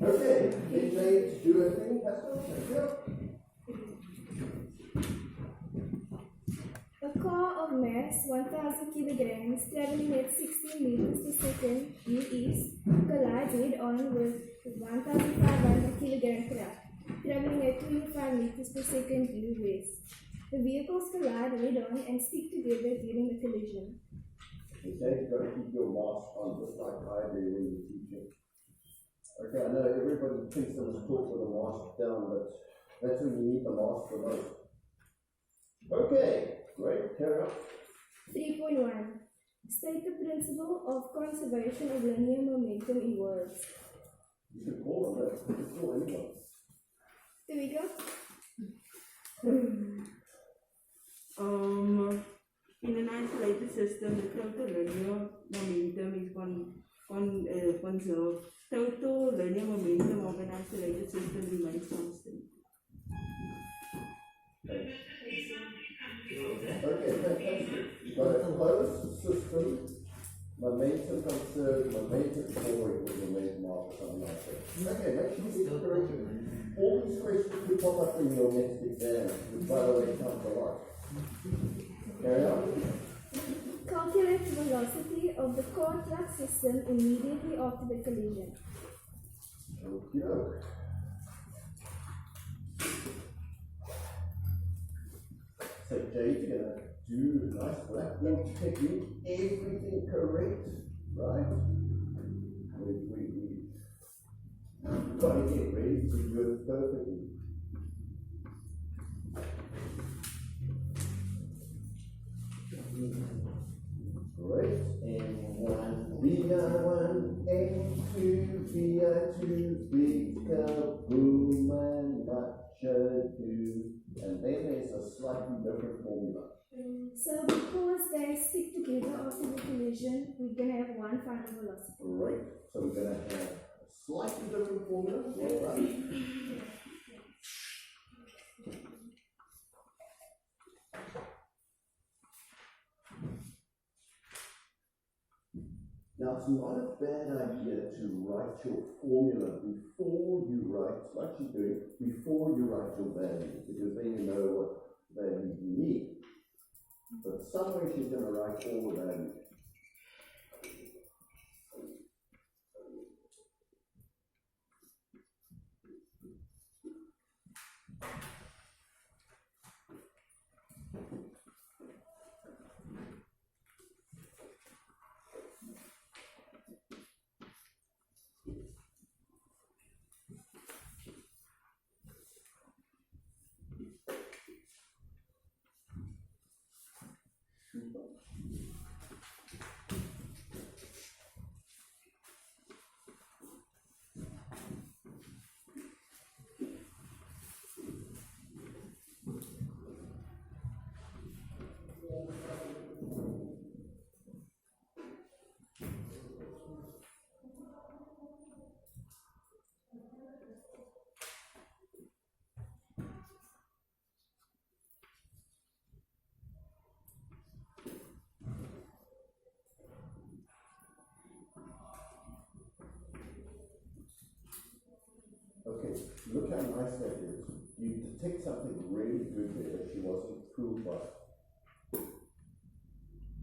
Okay, DJ, do a thing, Pascal. Thank you. A car of mass 1000 kilograms traveling at 16 meters per second due east collides head-on with 1500 kilogram craft traveling at 25 meters per second due west. The vehicles collide head-on and stick together during the collision. Okay, you've got to keep your mask on just like I do when you're teaching. Okay, I know everybody thinks they must talk with the mask down, but that's when you need the mask the most. Okay, great, carry on. 3.1. State the principle of conservation of linear momentum in words. You can call them that. You can call anyone. There we go. In an isolated system, the total linear momentum is conserved. Total linear momentum of an isolated system remains constant. Okay, fantastic. You've got a closed system, momentum conserved, momentum forward with momentum off or something like that. Okay, make sure you get the correction. All these questions could pop up in your next exam, which by the way comes a lot. Carry on. Calculate the velocity of the core truck system immediately after the collision. Okay. So Jade's gonna do a nice black belt technique, everything correct, right? We gotta get ready to do it perfectly. Great, and one, VI1, A2, VI2, big kaboom, and macho 2, and then there's a slightly different formula. So because they stick together after the collision, we're going to have one final velocity. Great, so we're going to have a slightly different formula. Well done. Now, it's not a bad idea to write your formula before you write, like you're doing, before you write your value, because then you know what value you need. But somewhere she's going to write all the values. Okay, look how nice that is. You detect something really good there that she wasn't fooled by.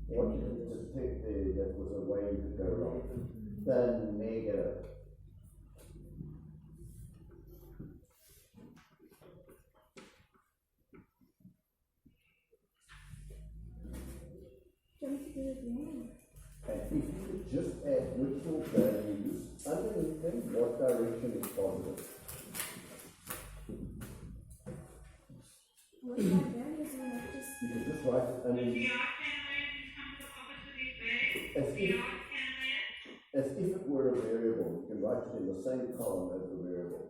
What did you detect there that was a way you could go wrong? The negative. Don't do it again. And if you could just add literal values underneath them, what direction is positive? What my values are not just. You could just write it underneath. As if it were a variable, you can write it in the same column as the variable.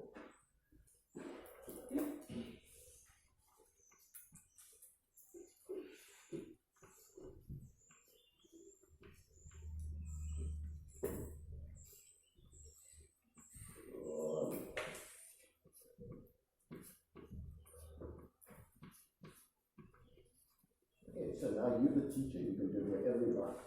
Okay, so now you're the teacher, you can do whatever you like.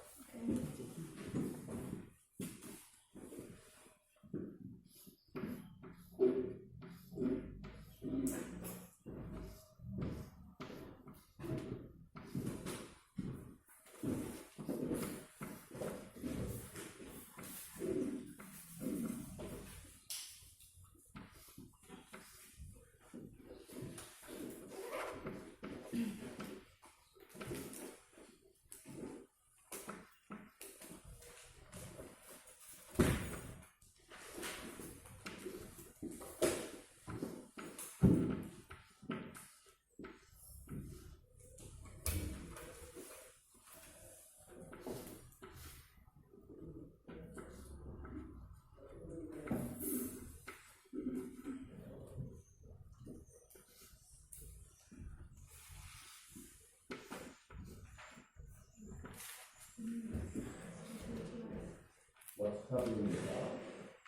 covering it up.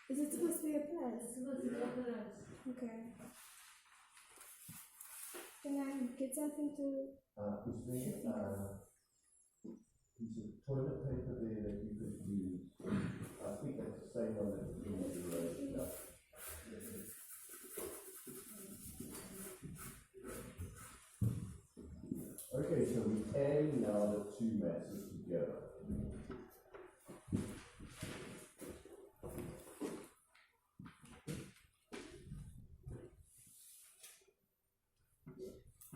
Is it supposed to be a plus? Okay. Can I get something to... Is there piece of toilet paper there that you could use? I think that's the same one that you need to raise it up. Okay, so we're adding now the two masses together.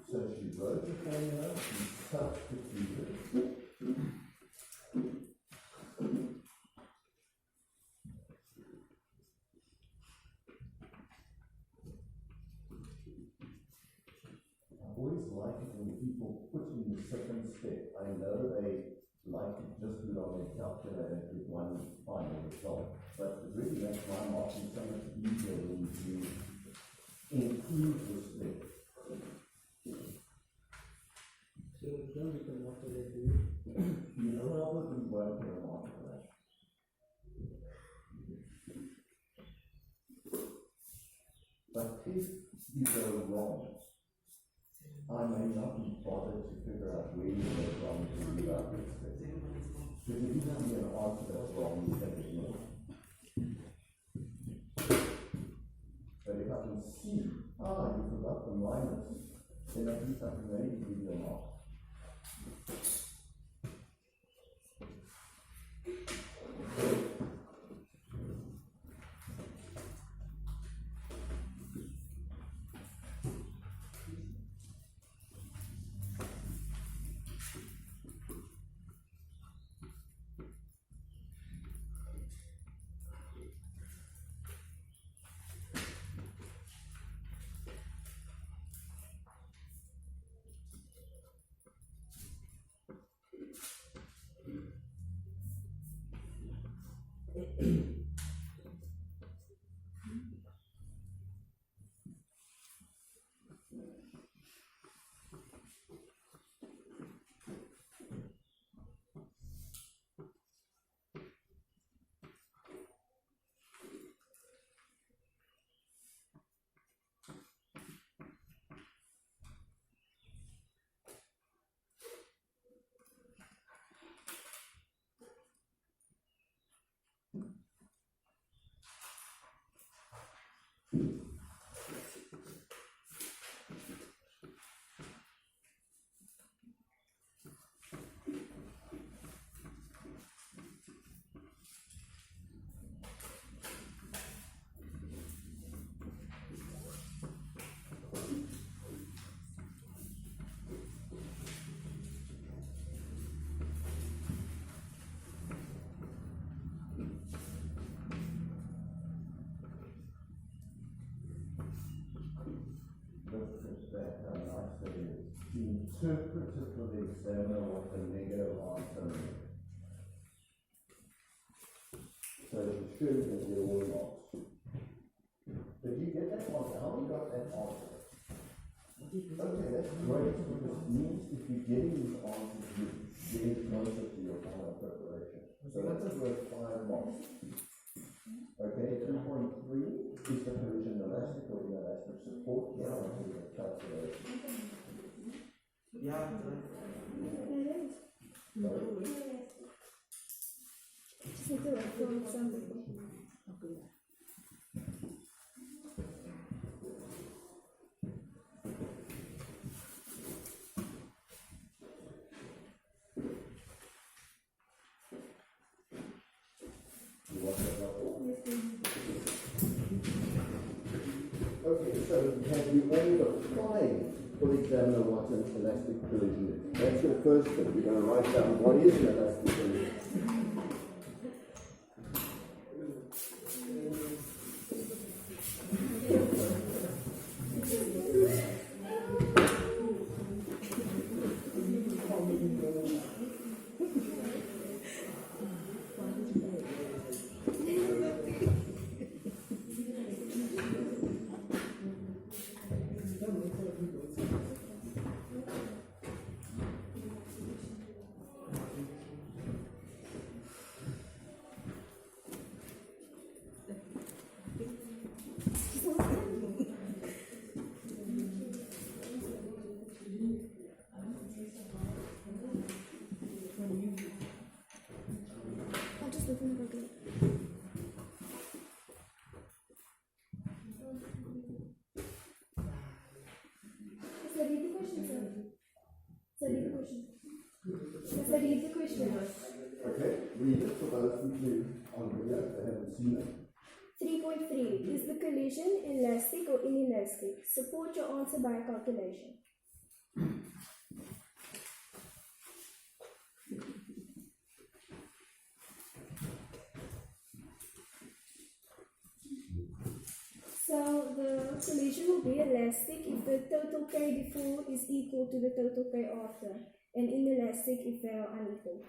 So she wrote the formula, she substituted. I always like it when people put in the second step. I know they like to just do it on their calculator and get one final result. But it really makes my marking so much easier when you include the step. So then we can what they do. You probably won't get a mark for that. But if you go wrong, I may not be bothered to figure out where you go wrong to read out this thing. Because if you give me an answer that's wrong, you can ignore it. But if I can see, you forgot the minus, then at least I can maybe give you a mark. Interpreted for the examiner what the negative answer is. So it shows that they're all lost. Did you get that answer? How many got that answer? Okay, that's great, because it means if you're getting these answers, you're getting closer to your final preparation. So that's worth 5 marks. Okay, 2.3 is the collision elastic or inelastic support. Yeah, I'll do the calculation. Yeah, Just need to write down something. You want that up? Okay, so have you all applied for the examiner what an elastic collision is? That's the first thing. We're going to write down what is an elastic collision. Commissioner. Okay, read it for those people on video that haven't seen it. 3.3. Is the collision elastic or inelastic? Support your answer by calculation. So the collision will be elastic if the total K before is equal to the total K after, and inelastic if they are unequal.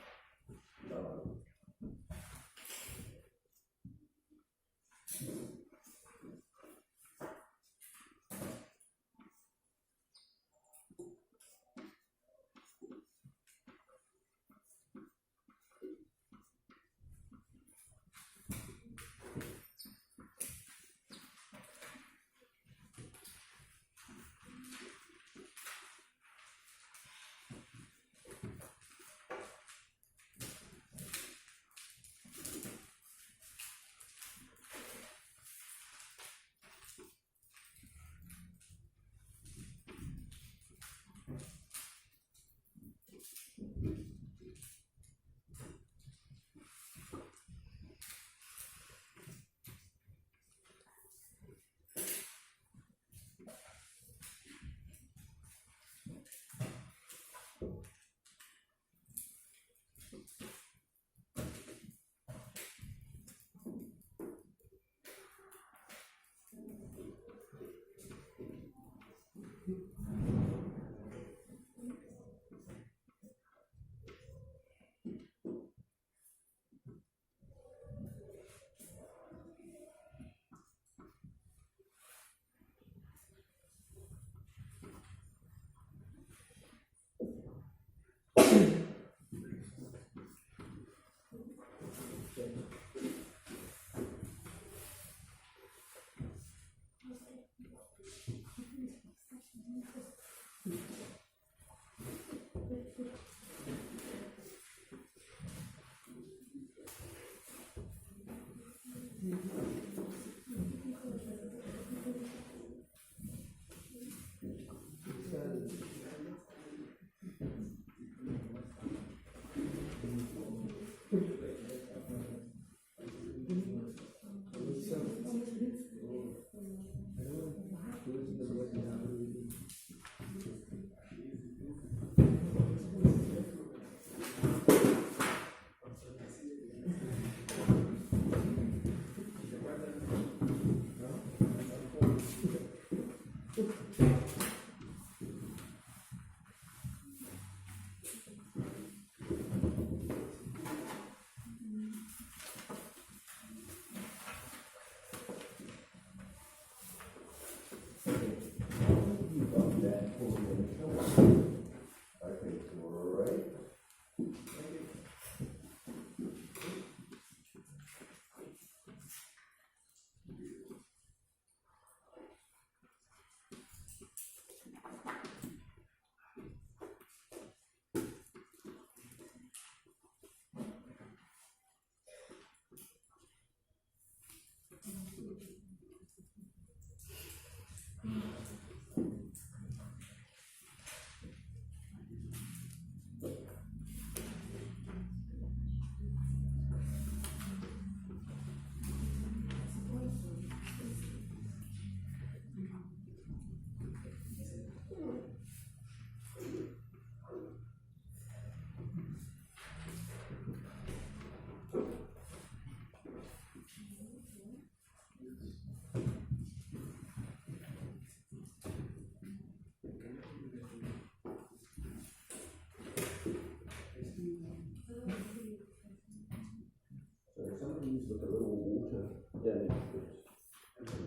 With a little water damage it.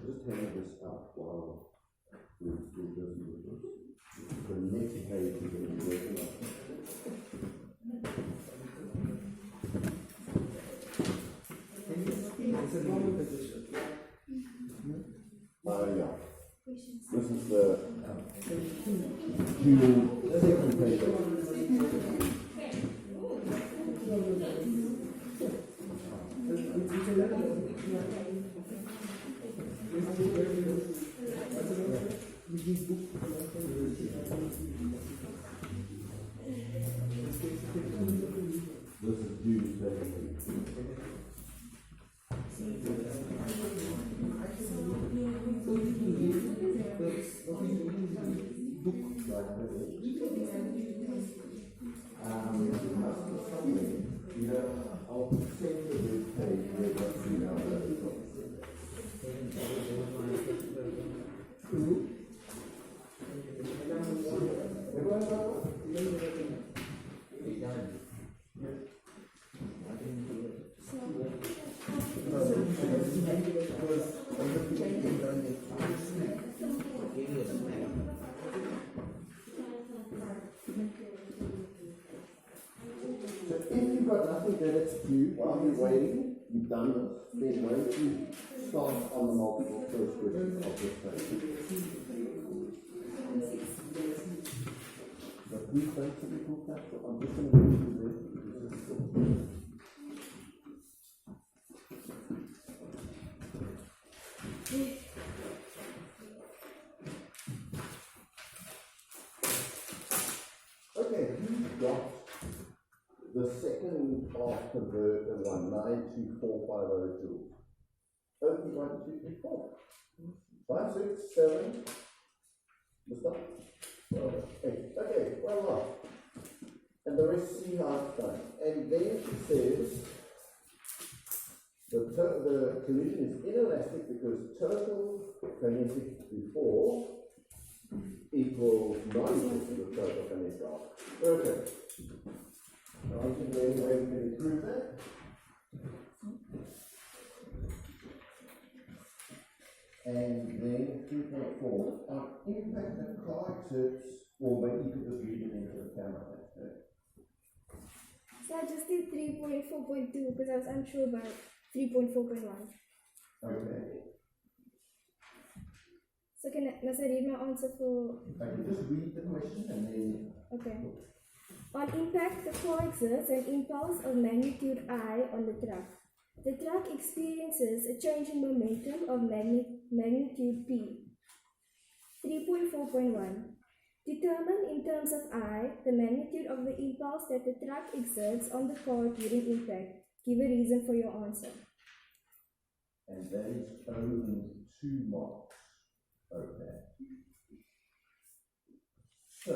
Just hang this out while we're busy with this. The next page is going to be working on. It's a normal position. Yeah. This is the dual second page. I'll send the web page where that's in our Everyone got one? So if you've got nothing that it's due while you're waiting, you've done this, then why don't you start on the multiple choice question of this page. But please don't typical factor. I'm just going to read you this. Okay, who got the second after the 1924502? Only 1, 2, 3, 4. 5, 6, 7. Mr. 8. Okay, well done. And the rest see how it's done. And then it says the collision is inelastic because total kinetic before equals non-equal to the total kinetic after. Perfect. Now you can then way we can improve that. And then 3.4, on impact the car exerts, or maybe you could just read it into the camera. So I just did 3.4.2 because I was unsure about 3.4.1. Okay. So must I read my answer for? I can just read the question and then. Okay. On impact, the car exerts an impulse of magnitude I on the truck. The truck experiences a change in momentum of magnitude P. 3.4.1. Determine in terms of I the magnitude of the impulse that the truck exerts on the car during impact. Give a reason for your answer. And that is only 2 marks. Okay. So,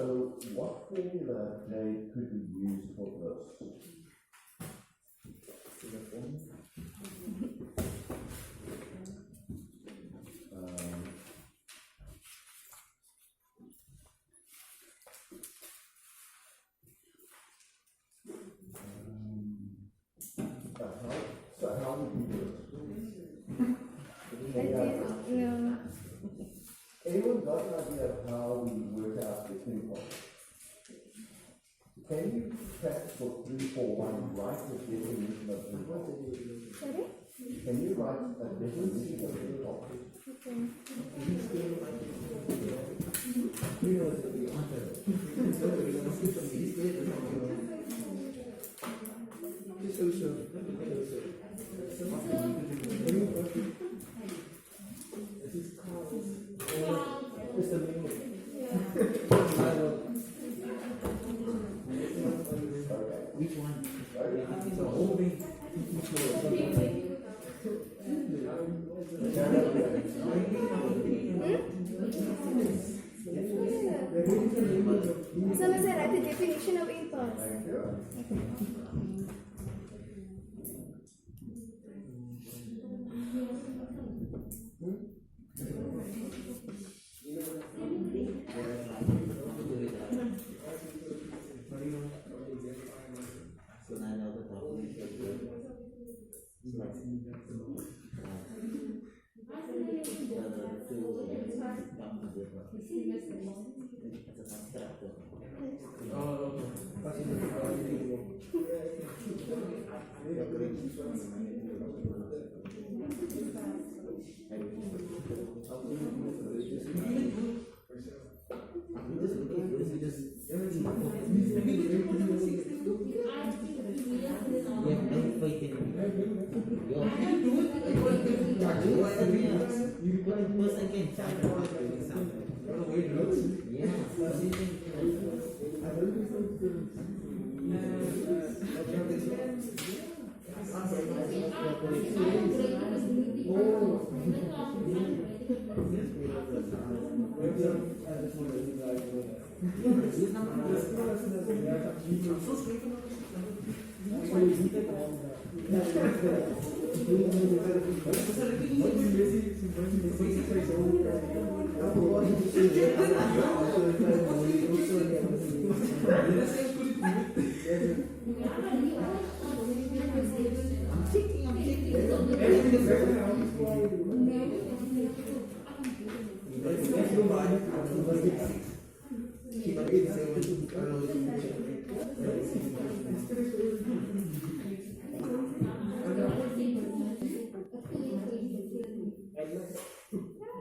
what formula, Jay, could we use for this? So how would we do it? No. Anyone got an idea of how we work out the impulse? Can you practice for 341 write the definition of impulse? Sorry? Can you write a definition of impulse? Okay. Which one? It's a whole thing. So must I write the definition of impulse? Thank you. So now I know the topic is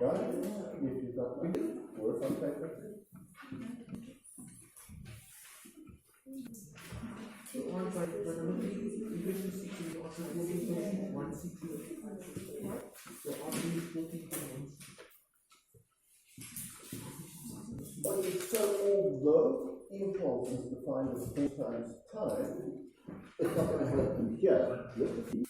Guys, if you've got work on paper. Okay, so although impulse is defined as 4 times time, it's not going to happen here. Look at these.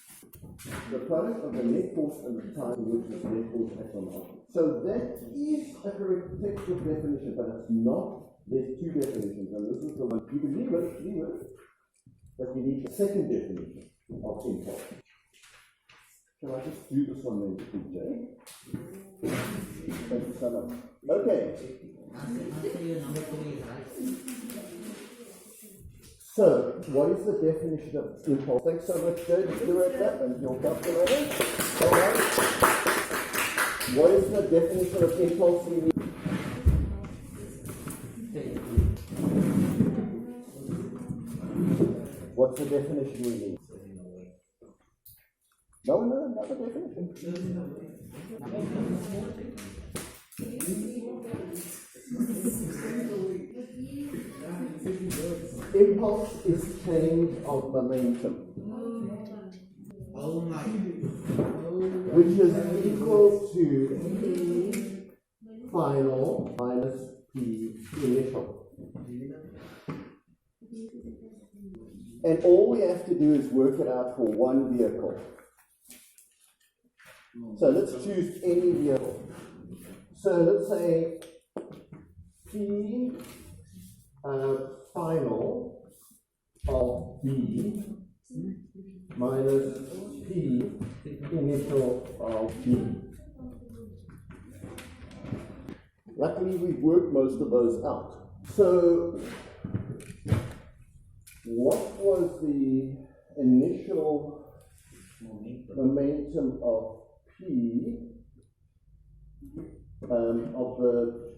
The product of the net force and the time which is net force at one object. So that is a correct textual definition, but it's not. There's 2 definitions, and this is the one you can leave it, but you need the second definition of impulse. Can I just do this one then, PJ? Thank you so much. Okay. Answer your number 3 is right. So, what is the definition of impulse? Thanks so much, Jay. Did you write that and your calculator? All right. What is the definition of impulse we need? What's the definition we need? No, another definition. Impulse is change of momentum, Oh my. which is equal to P final minus P initial. And all we have to do is work it out for one vehicle. So let's choose any vehicle. So let's say P final of B minus P initial of B. Luckily, we've worked most of those out. So, what was the initial momentum of P of the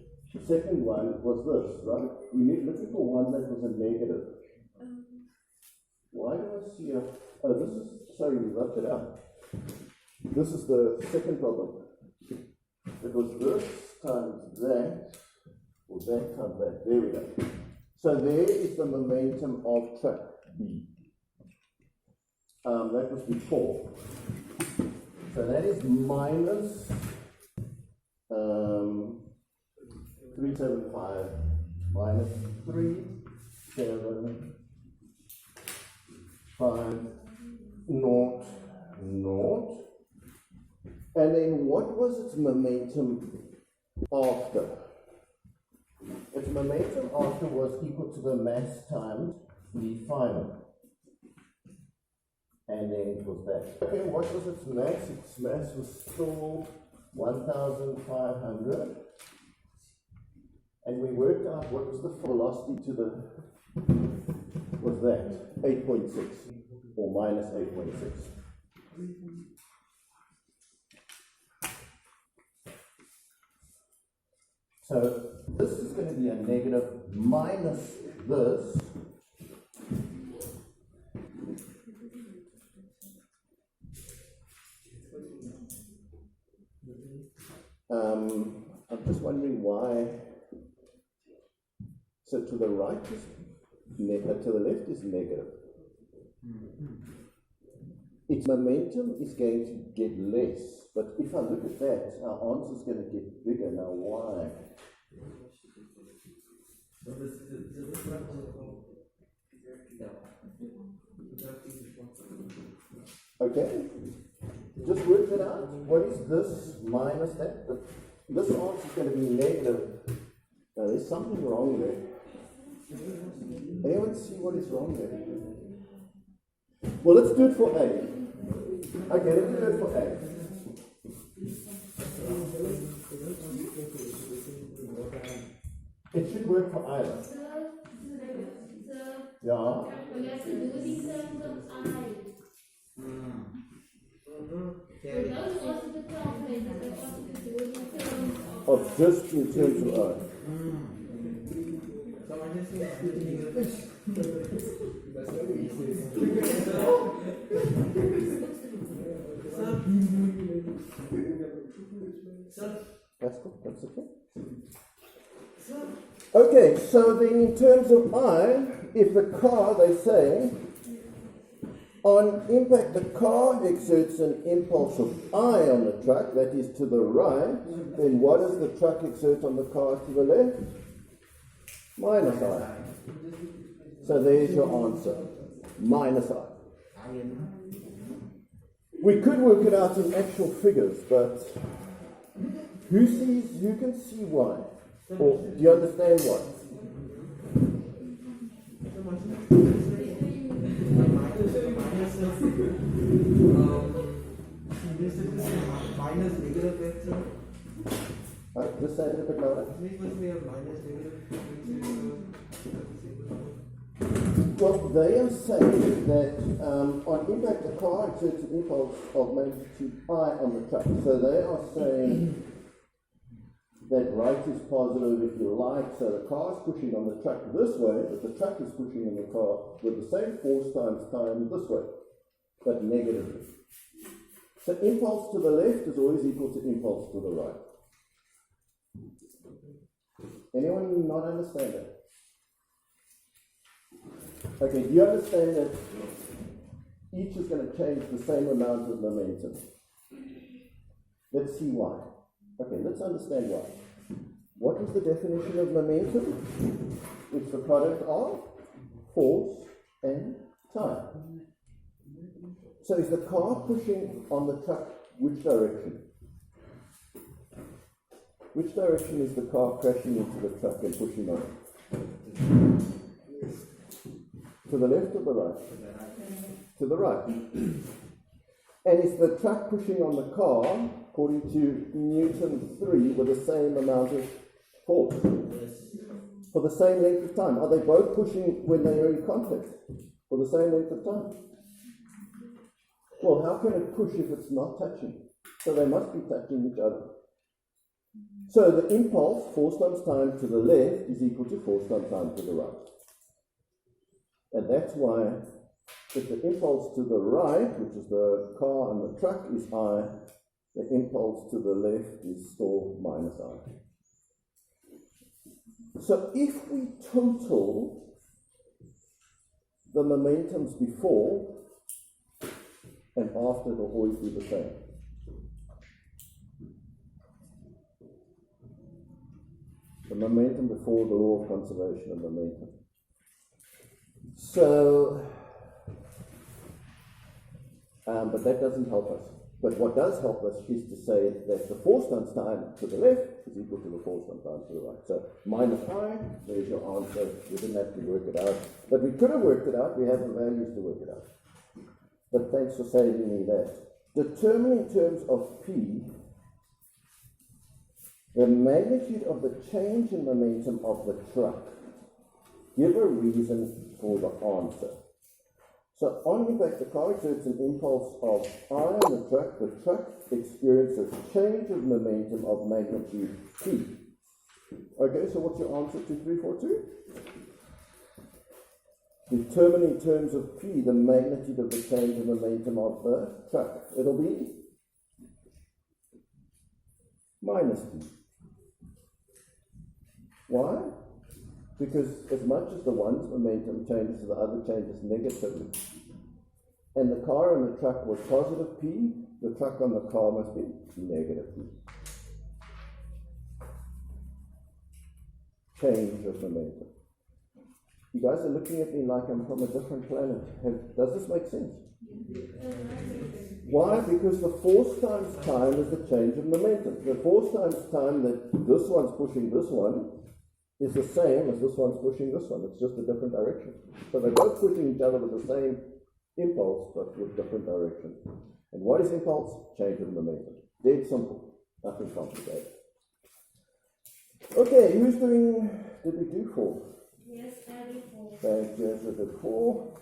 second one was this, right? We need looking for one that was a negative. Why do I see a... Oh, this is... Sorry, we wrapped it up. This is the second problem. It was this times that, or that times that. There we go. So there is the momentum of track B. That was before. So that is minus 375 minus 375 naught. And then what was its momentum after? Its momentum after was equal to the mass times the final. And then it was that. Okay, what was its mass? Its mass was still 1,500. And we worked out what was the velocity to the, was that 8.6 or minus 8.6. So this is going to be a negative minus this. I'm just wondering why. So to the right is negative, to the left is negative. Its momentum is going to get less, but if I look at that, our answer is going to get bigger. Now why? Okay, just work it out. What is this minus that? this answer is going to be negative. Now, there's something wrong there. Anyone see what is wrong there? Well, let's do it for A. Okay, let's do it for A. It should work for either. Yeah. We have to do it in terms of I. We don't want to calculate it, we want to do it in terms of Of just in terms of I. So I just say That's good, that's okay. Okay, so then in terms of I, if the car, they say, on impact the car exerts an impulse of I on the truck, that is to the right, then what does the truck exert on the car to the left? Minus I. So there's your answer, minus I. We could work it out in actual figures, but who can see why? Or do you understand why? minus negative vector. Just say it a bit louder. Well, they are saying that on impact the car exerts an impulse of magnitude I on the truck. So they are saying that right is positive if you like, so the car is pushing on the truck this way, but the truck is pushing on the car with the same force times time this way, but negatively. So impulse to the left is always equal to impulse to the right. Anyone not understand that? Okay, do you understand that each is going to change the same amount of momentum? Let's see why. Okay, let's understand why. What is the definition of momentum? It's the product of force and time. So is the car pushing on the truck which direction? Which direction is the car crashing into the truck and pushing on it? To the left or the right? To the right. And is the truck pushing on the car, according to Newton 3, with the same amount of force? For the same length of time? Are they both pushing when they are in contact? For the same length of time? Well, how can it push if it's not touching? So they must be touching each other. So the impulse, force times time to the left, is equal to force times time to the right. And that's why if the impulse to the right, which is the car and the truck, is I, the impulse to the left is still minus I. So if we total the momentums before and after, it will always be the same. The momentum before, the law of conservation of momentum. So, but that doesn't help us. But what does help us is to say that the force times time to the left is equal to the force times time to the right. So minus I, there's your answer. We didn't have to work it out. But we could have worked it out. We have the values to work it out. But thanks for saving me that. Determine in terms of P the magnitude of the change in momentum of the truck. Give a reason for the answer. So on impact, the car exerts an impulse of I on the truck experiences change of momentum of magnitude P. Okay, so what's your answer to 342? Determine in terms of P the magnitude of the change of momentum of the truck. It'll be minus P. Why? Because as much as the one's momentum changes, the other changes negatively. And the car and the truck was positive P, the truck on the car must be negative P. Change of momentum. You guys are looking at me like I'm from a different planet. Does this make sense? Why? Because the force times time is the change of momentum. The force times time that this one's pushing this one is the same as this one's pushing this one. It's just a different direction. So they're both pushing each other with the same impulse, but with different directions. And what is impulse? Change of momentum. Dead simple. Nothing complicated. Okay, who's doing, did we do 4? Yes, I did 4. Thank you, so did 4.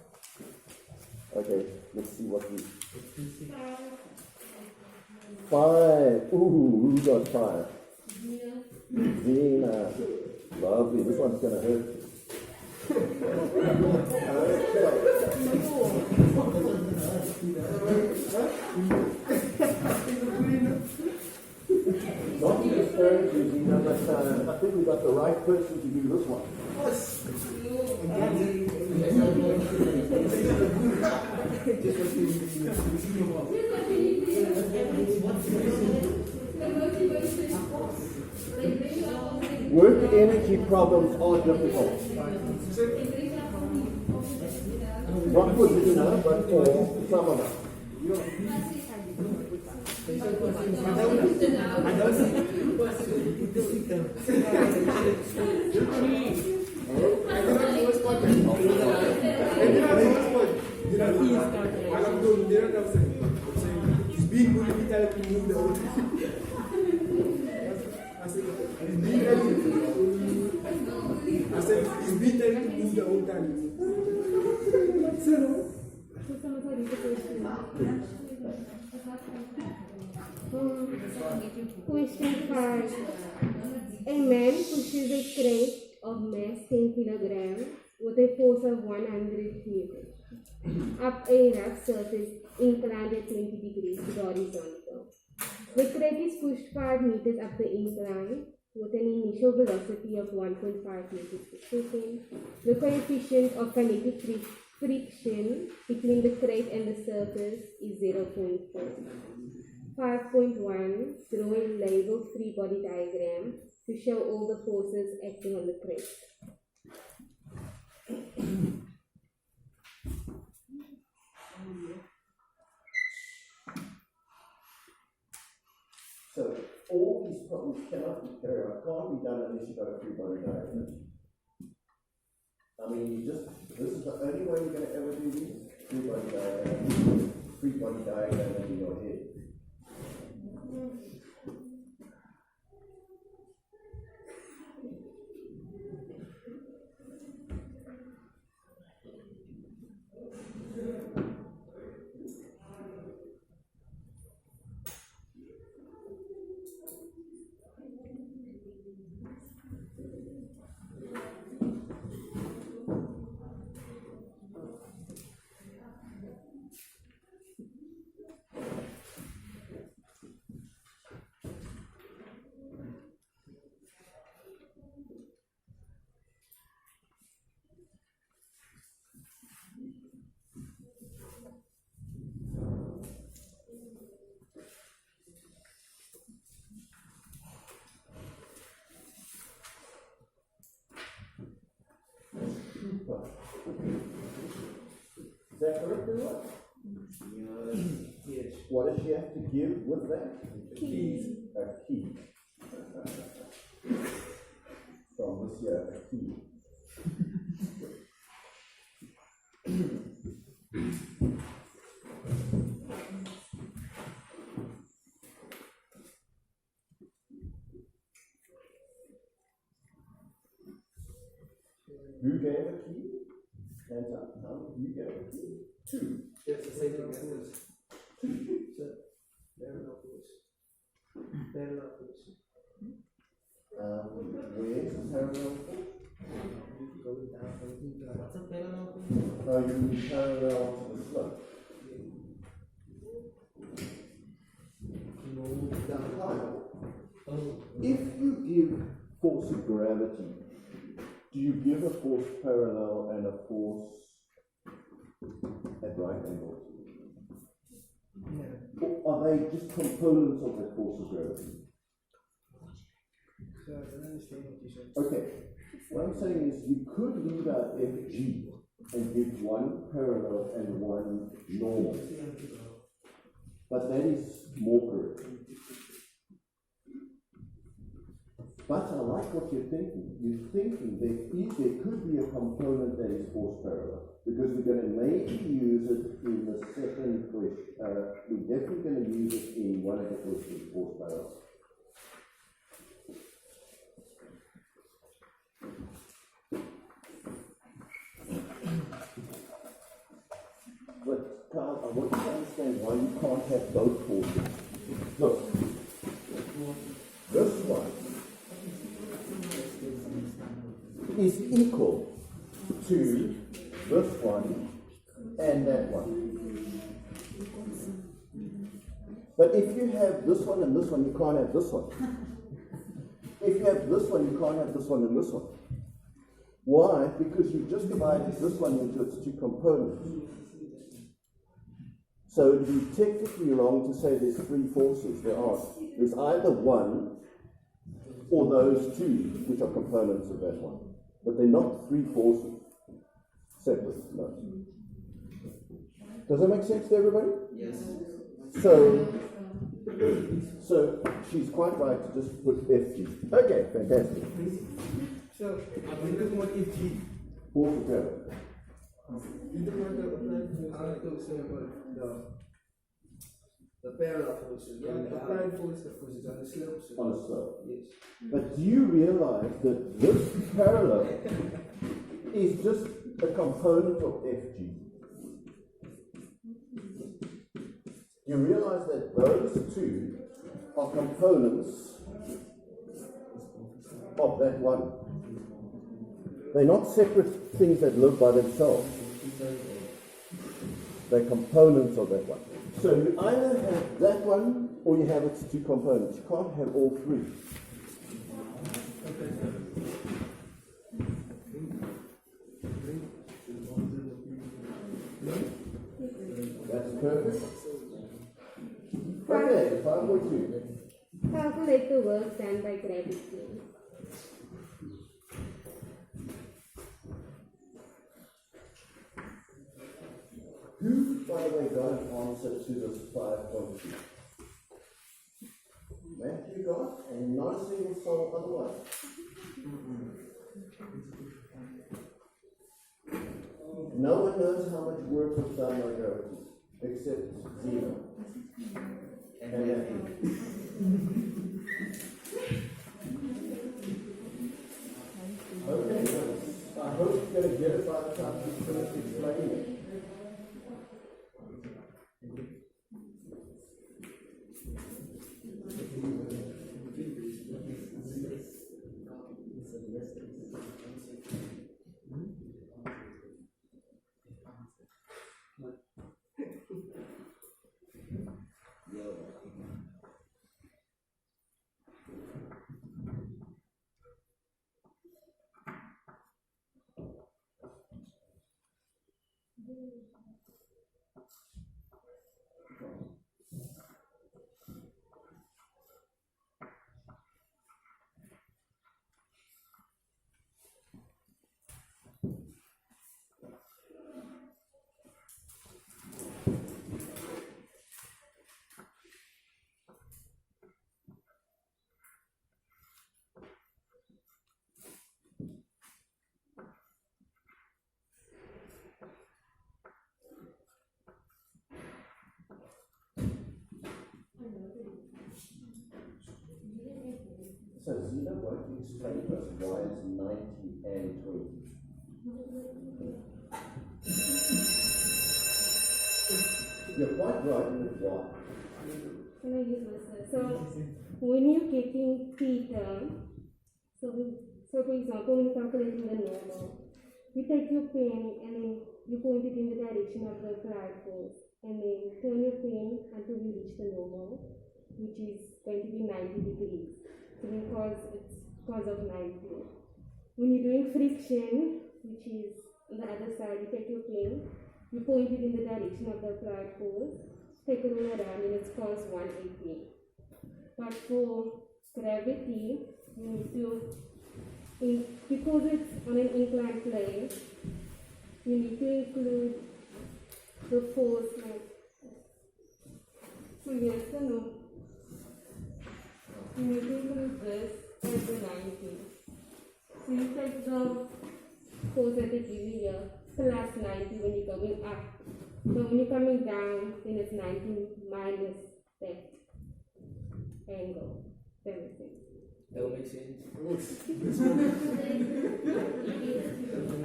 Okay, let's see what we... 5. Ooh, who got 5? Zena. Lovely, this one's going to hurt you. Not to discourage you, Zena, but I think we got the right person to do this one. Work energy problems are difficult. What would you know, but for some of us. He's being bullied, tell him to move the whole I said, he's been telling to move the whole time. Question 5. A man pushes a crate of mass 10 kilograms with a force of 100 newtons up a rough surface inclined at 20 degrees horizontal. The crate is pushed 5 meters up the incline with an initial velocity of 1.5 meters per second. The coefficient of kinetic friction between the crate and the surface is 0.4. 5.1. Draw a labeled free body diagram to show all the forces acting on the crate. So all these problems cannot be carried out, can't be done unless you've got a free body diagram. I mean, this is the only way you're going to ever do these, free body diagram in your head. Is that correct or what? Yes. What does she have to give with that? Keys. A key. From this year, a key. Who gave a key? Hands up. No, you gave a key. 2. Yes, the same thing as this. Parallel force. Parallel force. Where's the parallel force? Going down, going down. What's a parallel force? Oh, you mean parallel to the slope. Move down. Oh. If you give force of gravity, do you give a force parallel and a force at right angles? Yeah. Or are they just components of that force of gravity? So I don't understand what you said. Okay, what I'm saying is you could leave out FG and give one parallel and one normal. but that is more correct. But I like what you're thinking. You're thinking there could be a component that is force parallel, because we're going to maybe use it in the second question. We're definitely going to use it in one of the questions, force parallel. But Carl, I want you to understand why you can't have both forces. Look, this one is equal to this one and that one. But if you have this one and this one, you can't have this one. If you have this one, you can't have this one and this one. Why? Because you've just divided this one into its two components. So it would be technically wrong to say there's three forces. There are. There's either one or those two, which are components of that one. But they're not three forces. Separate, no. Does that make sense to everybody? Yes. So she's quite right to just put FG. Okay, fantastic. So, I'm talking about FG. Force of gravity. You don't want to apply force. I don't say about the parallel forces. The applied force, the forces on the slope. On a slope. Yes. But do you realize that this parallel is just a component of FG? You realize that those two are components of that one. They're not separate things that live by themselves. They're components of that one. So you either have that one or you have its two components. You can't have all three. That's perfect. Okay, 5.2. Calculate the work done by gravity. Who, by the way, got an answer to this 5.2? Matthew got, and not a single soul otherwise. No one knows how much work was done by gravity, except Zeno. And Matthew. Okay, so I hope you're going to get it by the time you finish explaining it. So Zena, why don't you explain to us why it's 90 and 20? You're quite right, but why? Can I use this? So when you're getting theta, so for example, when you're calculating the normal, you take your pen and then you point it in the direction of the applied force, and then turn your pen until you reach the normal, which is going to be 90 degrees. So because it's cos of 90. When you're doing friction, which is on the other side, you take your pen, you point it in the direction of the applied force, take a roll around, and it's cos 180. But for gravity, you need to, because it's on an inclined plane, you need to include the force. So yes or no? You think this as the 90. So you take the force that they give you here, plus 90 when you're going up. So when you're coming down, then it's 90 minus that angle. That makes sense. That makes sense.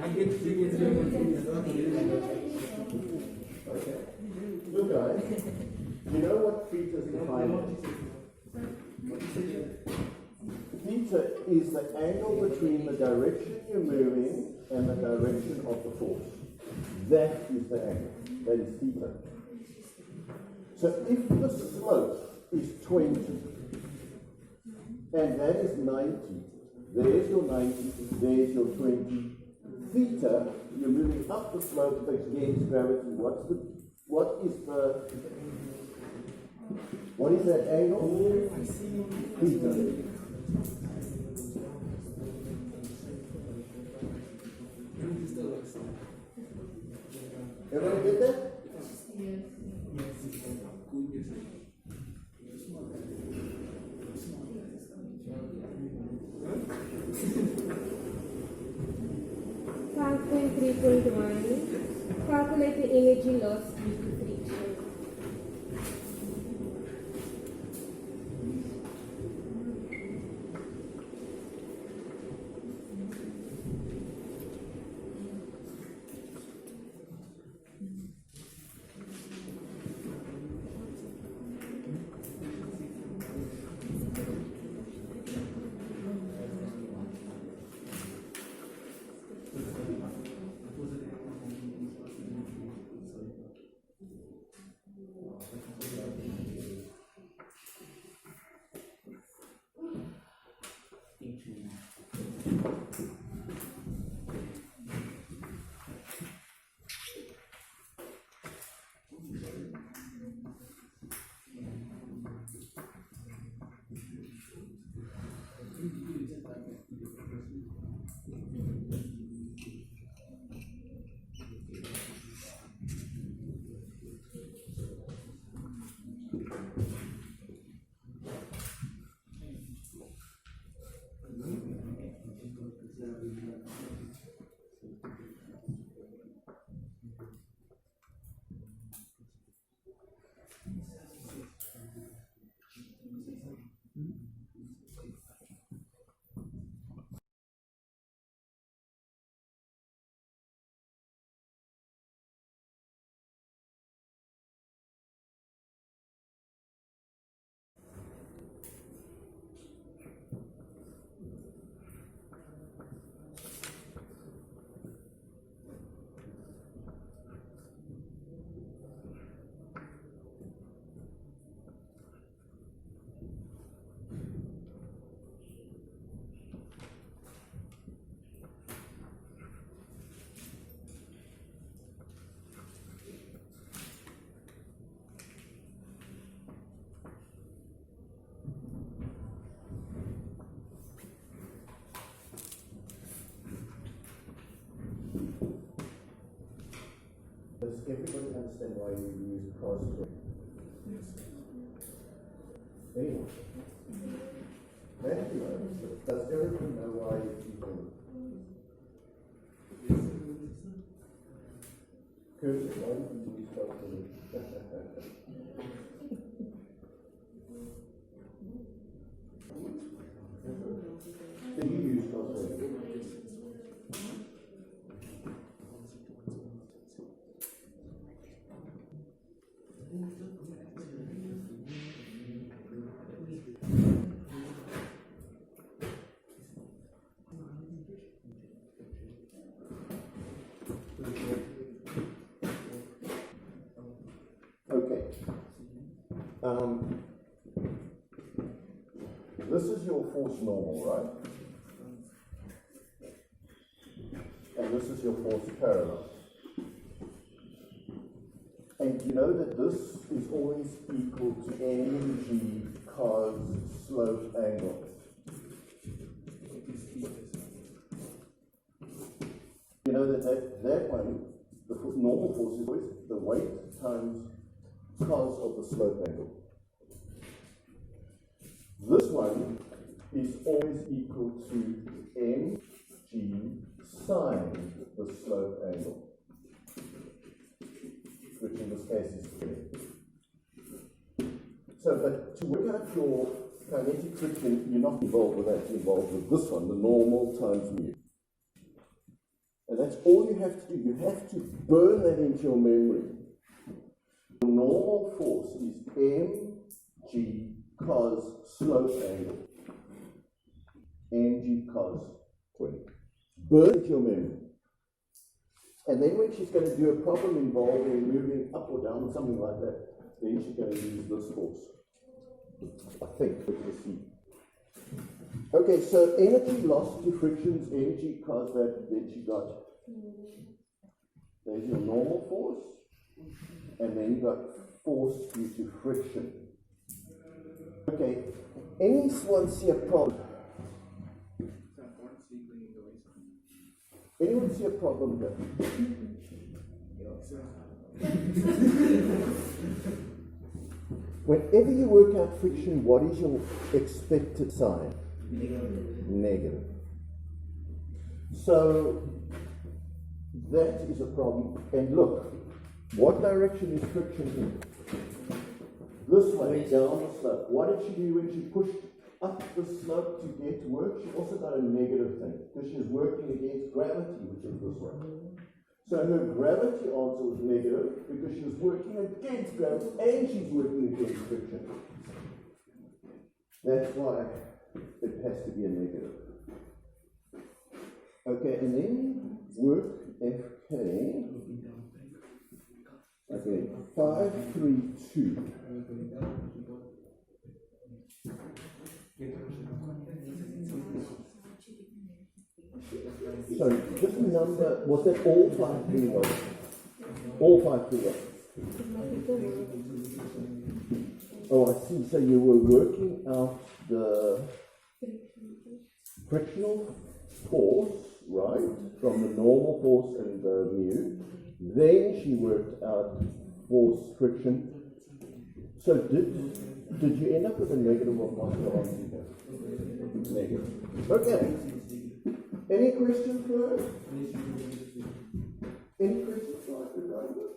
I get Okay. Look guys, you know what theta is defined as? Theta is the angle between the direction you're moving and the direction of the force. That is the angle. That is theta. So if the slope is 20 and that is 90, there's your 90, there's your 20. Theta, you're moving up the slope against gravity. What is that angle? Theta. Everybody get that? Calculate 3.1. Calculate the energy loss due to friction. Does everybody understand why you use cos squared? Anyone? Matthew, does everyone know why you Curtis, why did you use cos squared? Did you use cos squared? Okay. This is your force normal, right? And this is your force parallel. And you know that this is always equal to mg cos slope angle. You know that one, the normal force is always the weight times cos of the slope angle. one is always equal to mg sine the slope angle, which in this case is 20. So, but to work out your kinetic friction, you're not involved with that, you're involved with this one, the normal times mu. And that's all you have to do. You have to burn that into your memory. The normal force is mg cos slope angle. mg cos 20. Burn it into your memory. And then when she's going to do a problem involving moving up or down, something like that, then she's going to use this force. I think, but we'll see. Okay, so energy lost to friction is mg cos that, then she got, there's your normal force, and then you got force due to friction. Okay, anyone see a problem? Anyone see a problem here? Whenever you work out friction, what is your expected sign? Negative. So that is a problem. And look, what direction is friction in? This way, down the slope. What did she do when she pushed up the slope to get work? She also got a negative thing because she was working against gravity, which is this way. So her gravity answer was negative because she was working against gravity and she's working against friction. That's why it has to be a negative. Okay, and then work FK. Okay, 5, 3, 2. So this number, was that all 5 3 1? All 5 3 1. Oh, I see. So you were working out the frictional force, right, from the normal force and the mu. Then she worked out force friction. So did you end up with a negative or positive answer? Negative. Okay. Any questions for her? Any questions regarding this?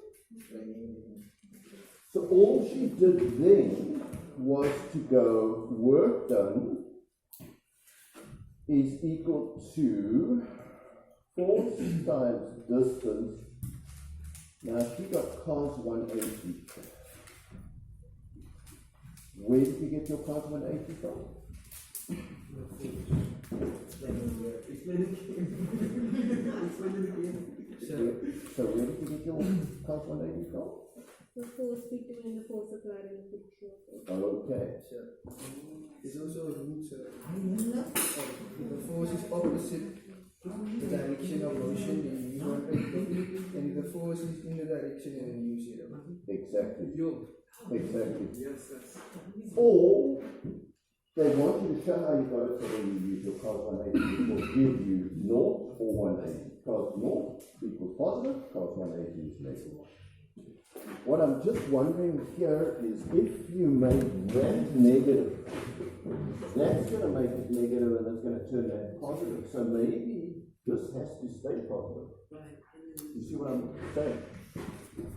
So all she did then was to go work done is equal to force times distance. Now she got cos 180. Where did you get your cos 180 from? So where did you get your cos 180 from? The force between the force applied and the frictional force. Okay. There's also a root, the force is opposite the direction of motion in U1 and the force is in the direction in U0. Exactly. Exactly. Yes, Or they want you to show how you got it, so when you use your cos 180, it will give you 0 or 180. Cos 0 equals positive, cos 180 is negative. What I'm just wondering here is if you make that negative, that's going to make it negative and it's going to turn that positive. So maybe this has to stay positive. You see what I'm saying?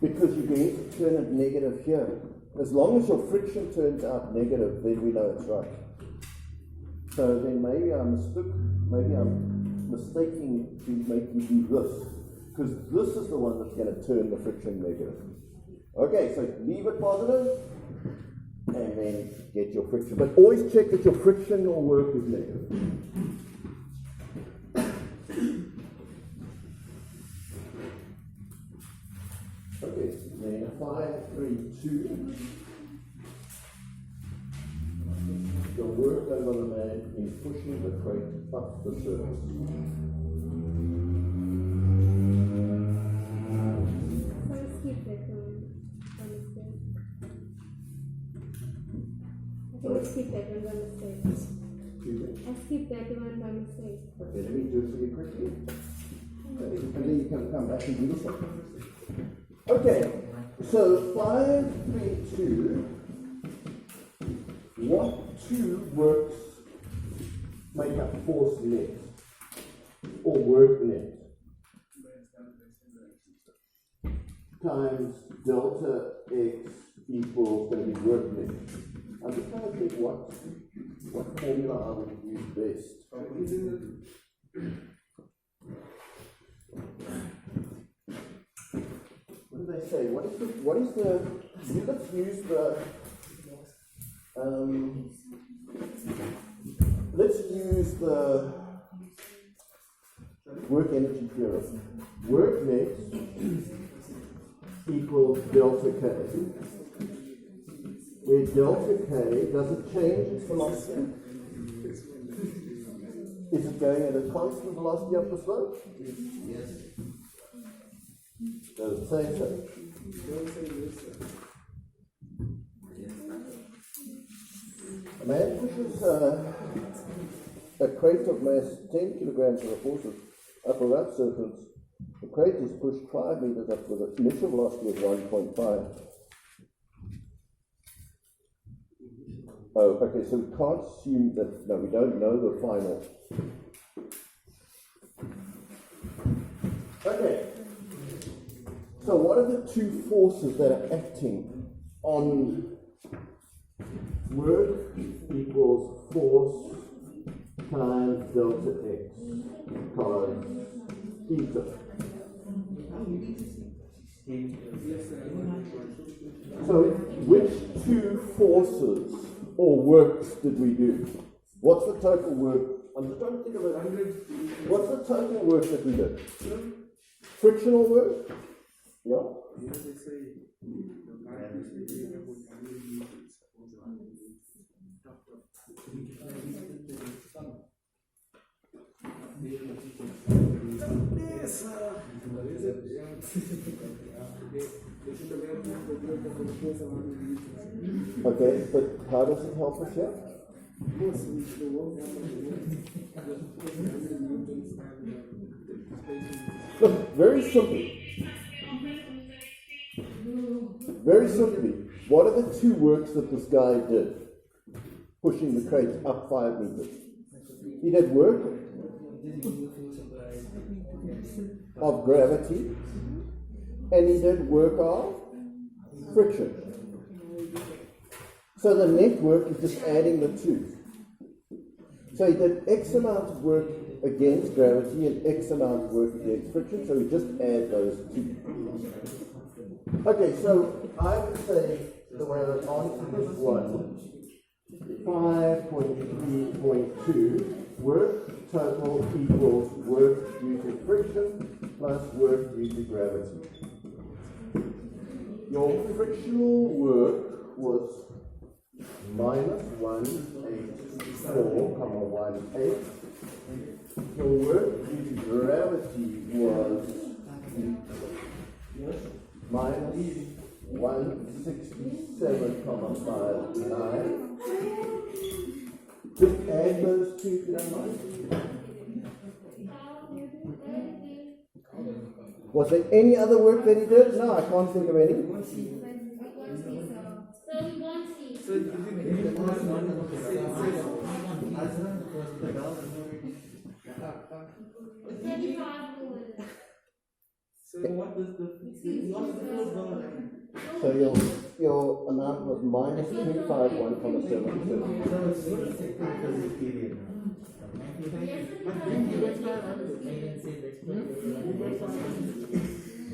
Because you're going to turn it negative here. As long as your friction turns out negative, then we know it's right. So then maybe I'm mistaking to make you do this. Because this is the one that's going to turn the friction negative. Okay, so leave it positive and then get your friction. But always check that your frictional work is negative. Okay, then 5, 3, 2. The work done by the man is pushing the crate up the surface. Let's skip that one. I think I skipped that one by mistake. I skipped that one by mistake. Okay, let me do it for you quickly. And then you can come back and do this one. Okay, so 5, 3, 2. What two works make up force net or work net times delta x equals going to be work net. I'm just trying to think what formula I would use best. What do they say? Let's use the, let's use the work energy theorem. Work net equals delta K, where delta K, does it change its velocity? Is it going at a constant velocity up the slope? Yes. Does it say so? A man pushes a crate of mass 10 kilograms with a force of up a rough surface. The crate is pushed 5 meters up with an initial velocity of 1.5. Oh, okay, so we can't assume that, no, we don't know the final. Okay, so what are the two forces that are acting on work equals force times delta x cos theta. So which two forces or works did we do? What's the total work? I'm just trying to think of it. What's the total work that we did? Frictional work? Yeah? Okay, but how does it help us here? Look, very simply. Very simply, what are the two works that this guy did? Pushing the crate up 5 meters. He did work of gravity, and he did work of friction. So the net work is just adding the two. So he did X amount of work against gravity and X amount of work against friction, so we just add those two. Okay, so I would say the way the answer is 5.3.2, work total equals work due to friction plus work due to gravity. Your frictional work was minus 184,18. Your work due to gravity was minus 167,59. Just add those two if you don't mind. Was there any other work that he did? No, I can't think of any. So we won't see. So if you give the first one, so what was the first one? So your amount was minus 251,77.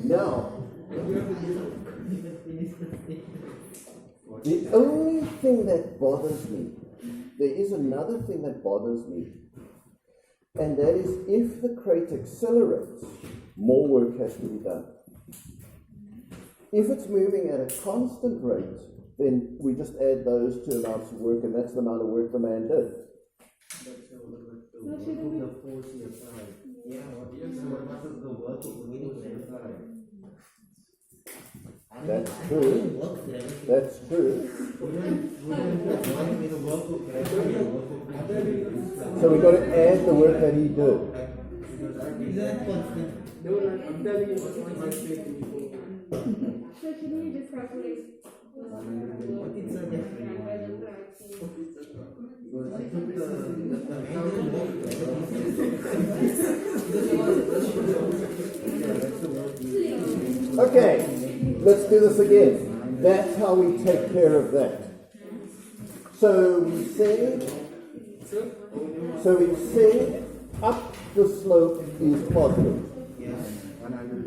Now, the only thing that bothers me, there is another thing that bothers me, and that is if the crate accelerates, more work has to be done. If it's moving at a constant rate, then we just add those two amounts of work, and that's the amount of work the man did. The force is applied. Yeah, what is the work of winning applied? That's true. That's true. So we got to add the work that he did. No, I'm telling you what my statement before. So should we just calculate What is the because I think Okay, let's do this again. That's how we take care of that. So we said up the slope is positive.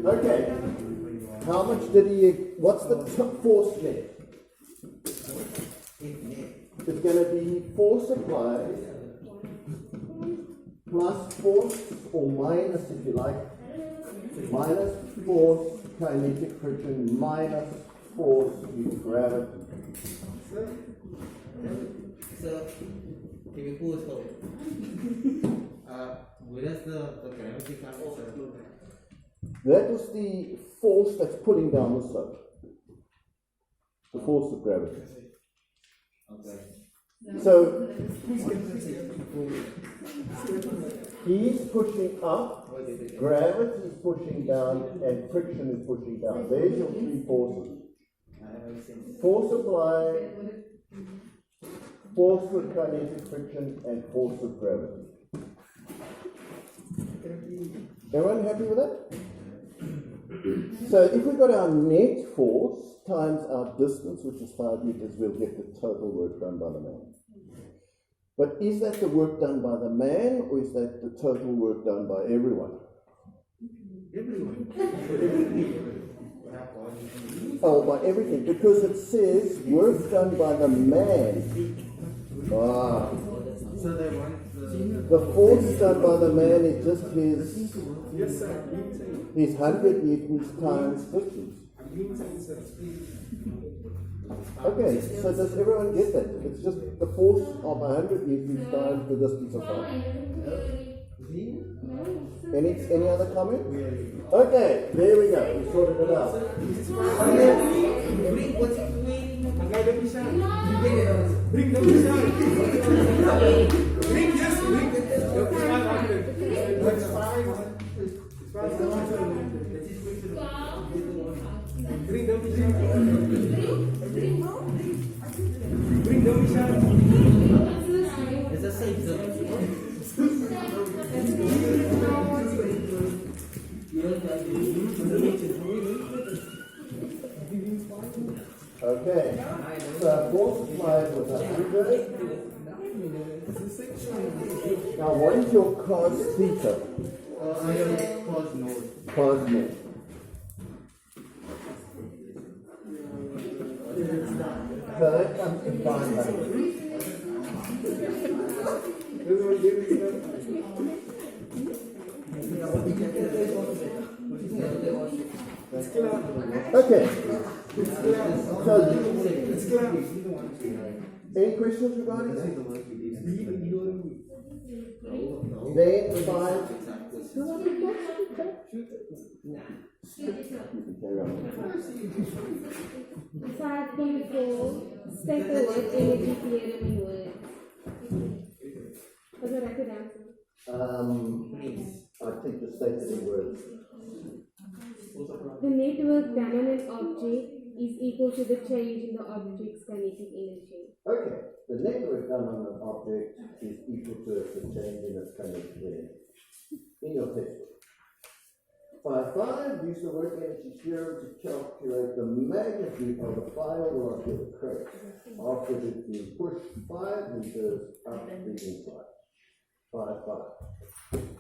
Okay. How much did he, what's the force net? It's going to be force applied plus force, or minus if you like, minus force kinetic friction minus force with gravity. so can you pause for where does the gravity come from? That was the force that's pulling down the slope. The force of gravity. Okay. So he's pushing up, gravity is pushing down, and friction is pushing down. There's your three forces. Force applied, force with kinetic friction, and force of gravity. Everyone happy with that? So if we've got our net force times our distance, which is 5 meters, we'll get the total work done by the man. But is that the work done by the man, or is that the total work done by everyone? Oh, by everything, because it says work done by the man. Ah. So they want The force done by the man is just his 100 newtons times distance. Okay, so does everyone get that? It's just the force of 100 newtons times the distance of 5. Any other comment? Okay, there we go. We sorted it out. it's a safe zone. Okay, so force applied with 100. Now what is your cos theta? I am cos node. Cos net. So that comes to 500. Okay. So, any questions regarding that? Then 5. Carry on. 5.4 state the word energy theorem in words. What's the rapid answer? I think the stated in words. The network done on an object is equal to the change in the object's kinetic energy. Okay, the network done on an object is equal to the change in its kinetic energy. In your textbook. 5.5, use the work energy theorem to calculate the magnitude of the final velocity of the crank after it has been pushed 5 meters up the inside. 5.5.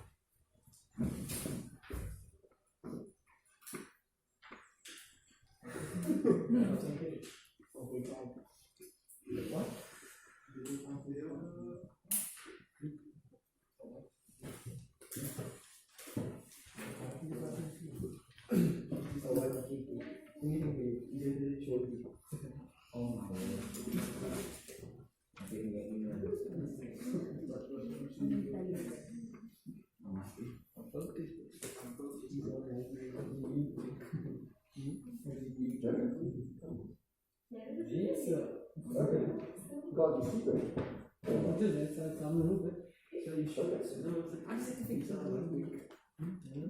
God, you see that?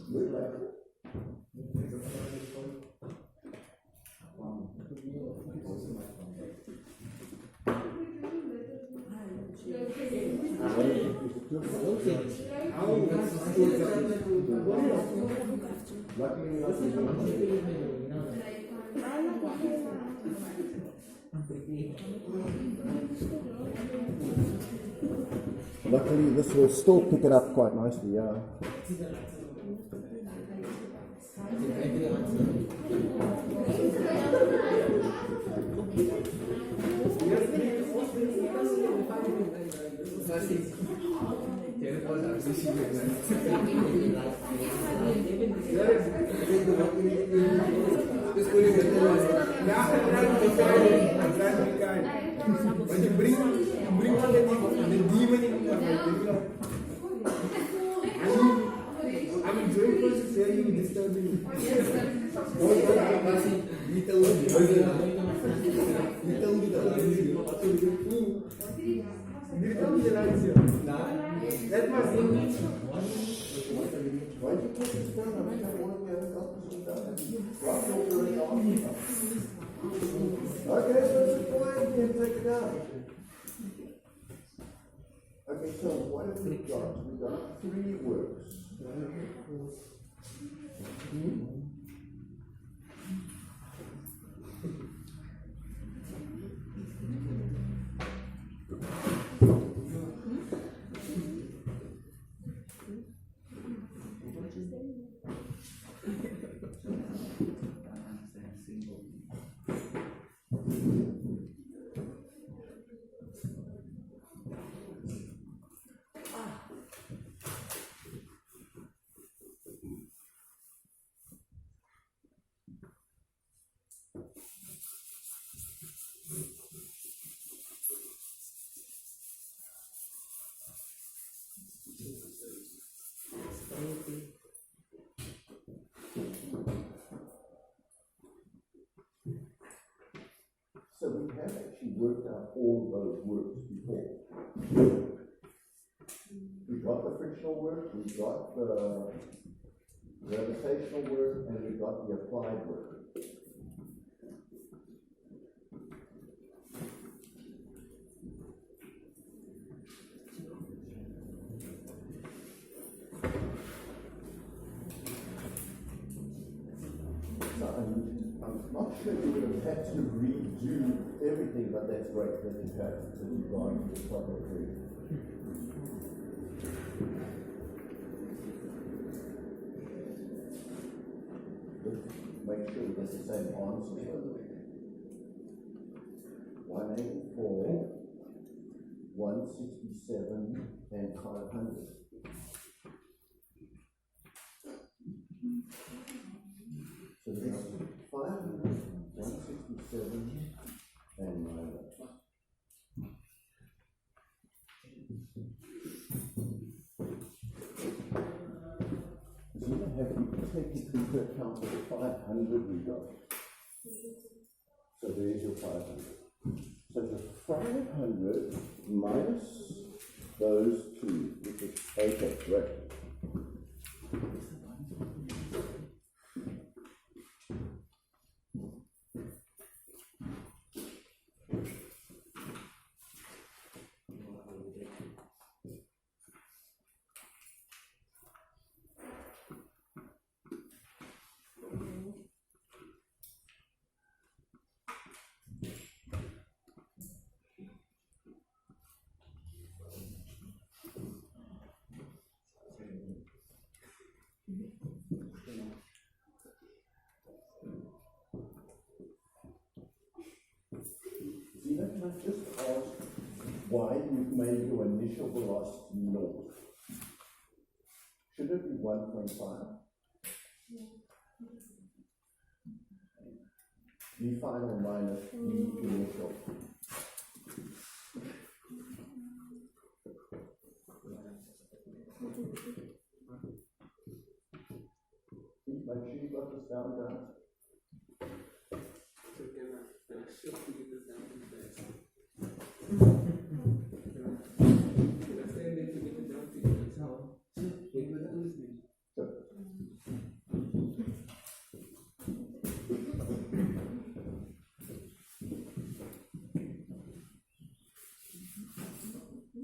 Move back. Luckily, this will still pick it up quite nicely, yeah. When you bring on the demon in your life, I'm enjoying process where you disturbing me. You tell me the lights here. That must be. Why don't you put this down? I mean, I want to have a couple Okay, so just go ahead and take it out. Okay, so what have we got? We got 3 works. So we have actually worked out all of those works before. We got the frictional work, we got the gravitational work, and we got the applied work. So I'm not sure you would have had to redo everything, but that's great that you have, that you've gone to the proper period. Make sure we get the same answers. 184, 167, and 500. So there's 500, 167, and 900. Zena, have you taken into account the 500 we got? So there's your 500. So the 500 minus those 2, which is, okay, great. Zena, can I just ask why you've made your initial velocity naught? Should it be 1.5? V final minus V initial. Make sure you got this down, guys.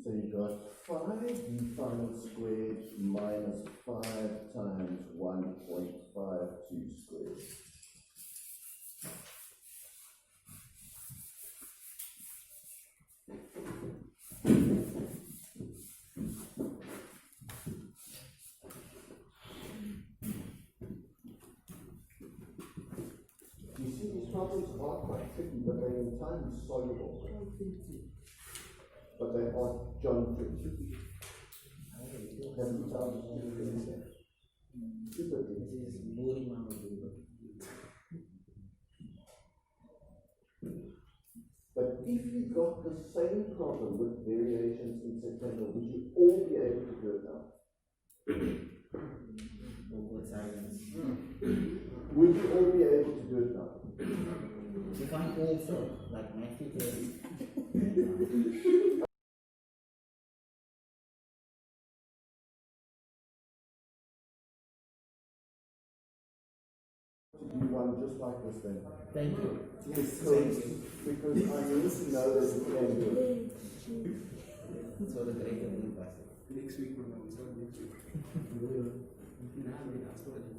So you got 5 minus 5 times 1.52 squared. You see, these problems are quite tricky, but they're entirely soluble. But they are John tricky. Haven't you found it? Super tricky. But if you got the same problem with variations in September, would you all be able to do it now? Would you all be able to do it now? You can't also, like Matthew theory. Do one just like this then? Thank you. Because I need to know that you can do it. So the greater the passage. Next week, we're going to start next week.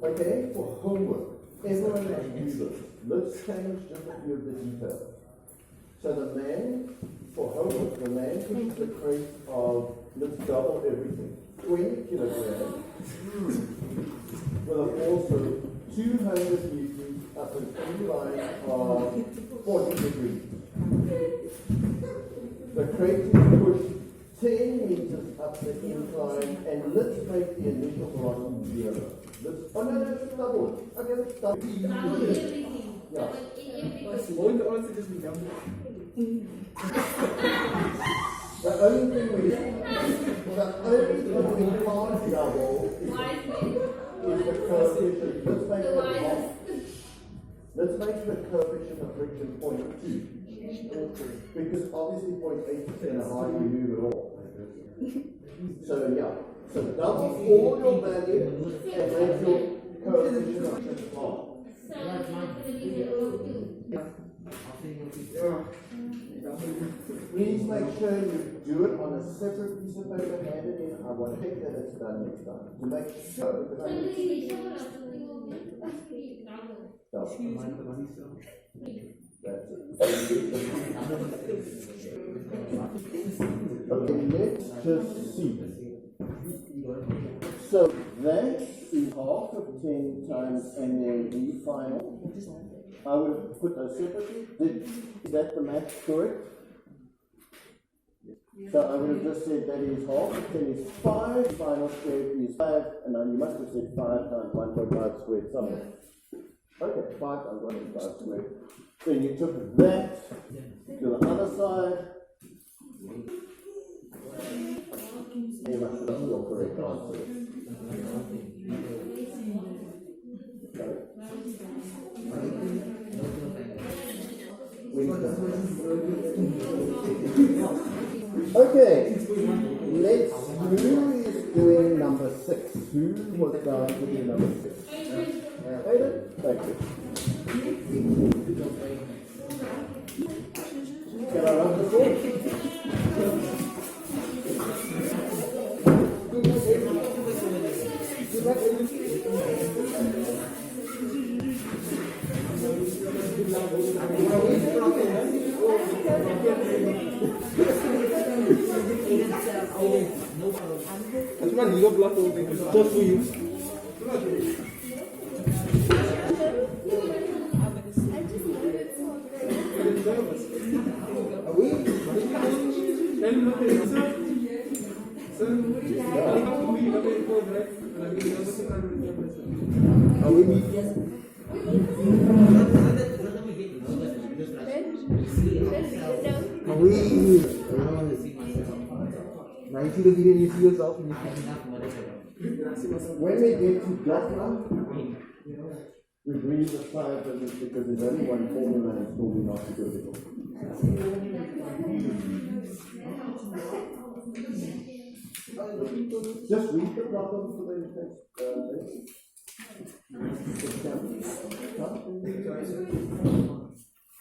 Okay, for homework, everyone has to do this. Let's change just a few of the details. So the man, for homework, the man puts the crate of, let's double everything, 20 kilograms with a force of 200 newtons up an incline of 40 degrees. The crate is pushed 10 meters up the incline, and let's make the initial velocity 0. Let's double it. Okay, let's double it. Yeah. Won't the answer just be double? The only thing we can't double is the coefficient. Let's make the coefficient of friction 0.2. Because obviously 0.8 is going to hardly move at all. So yeah, so double all your values and make your coefficient of friction half. Please make sure you do it on a separate piece of paper, hand it in. I want to check that it's done next time. To make sure, because I need to That's it. Okay, let's just see. So that is half of 10 times and then the final. I would have put those separately. Is that the math correct? So I would have just said that is half of 10 is 5, final squared is 5, and now you must have said 5 times 1.5 squared somewhere. Okay, 5 times 1.5 squared. Then you took that to the other side. You must have your correct answer. Okay, let's, who is doing number 6? Who was down to do number 6? Aiden? Thank you. Can I run the board? That's my legal block over just for you. Are we? Are we meeting? Are we? Now you see the video, you see yourself. When we get to Jaffa, we really decide that it's because there's only one formula and it's normally not difficult. Just read the problem for the next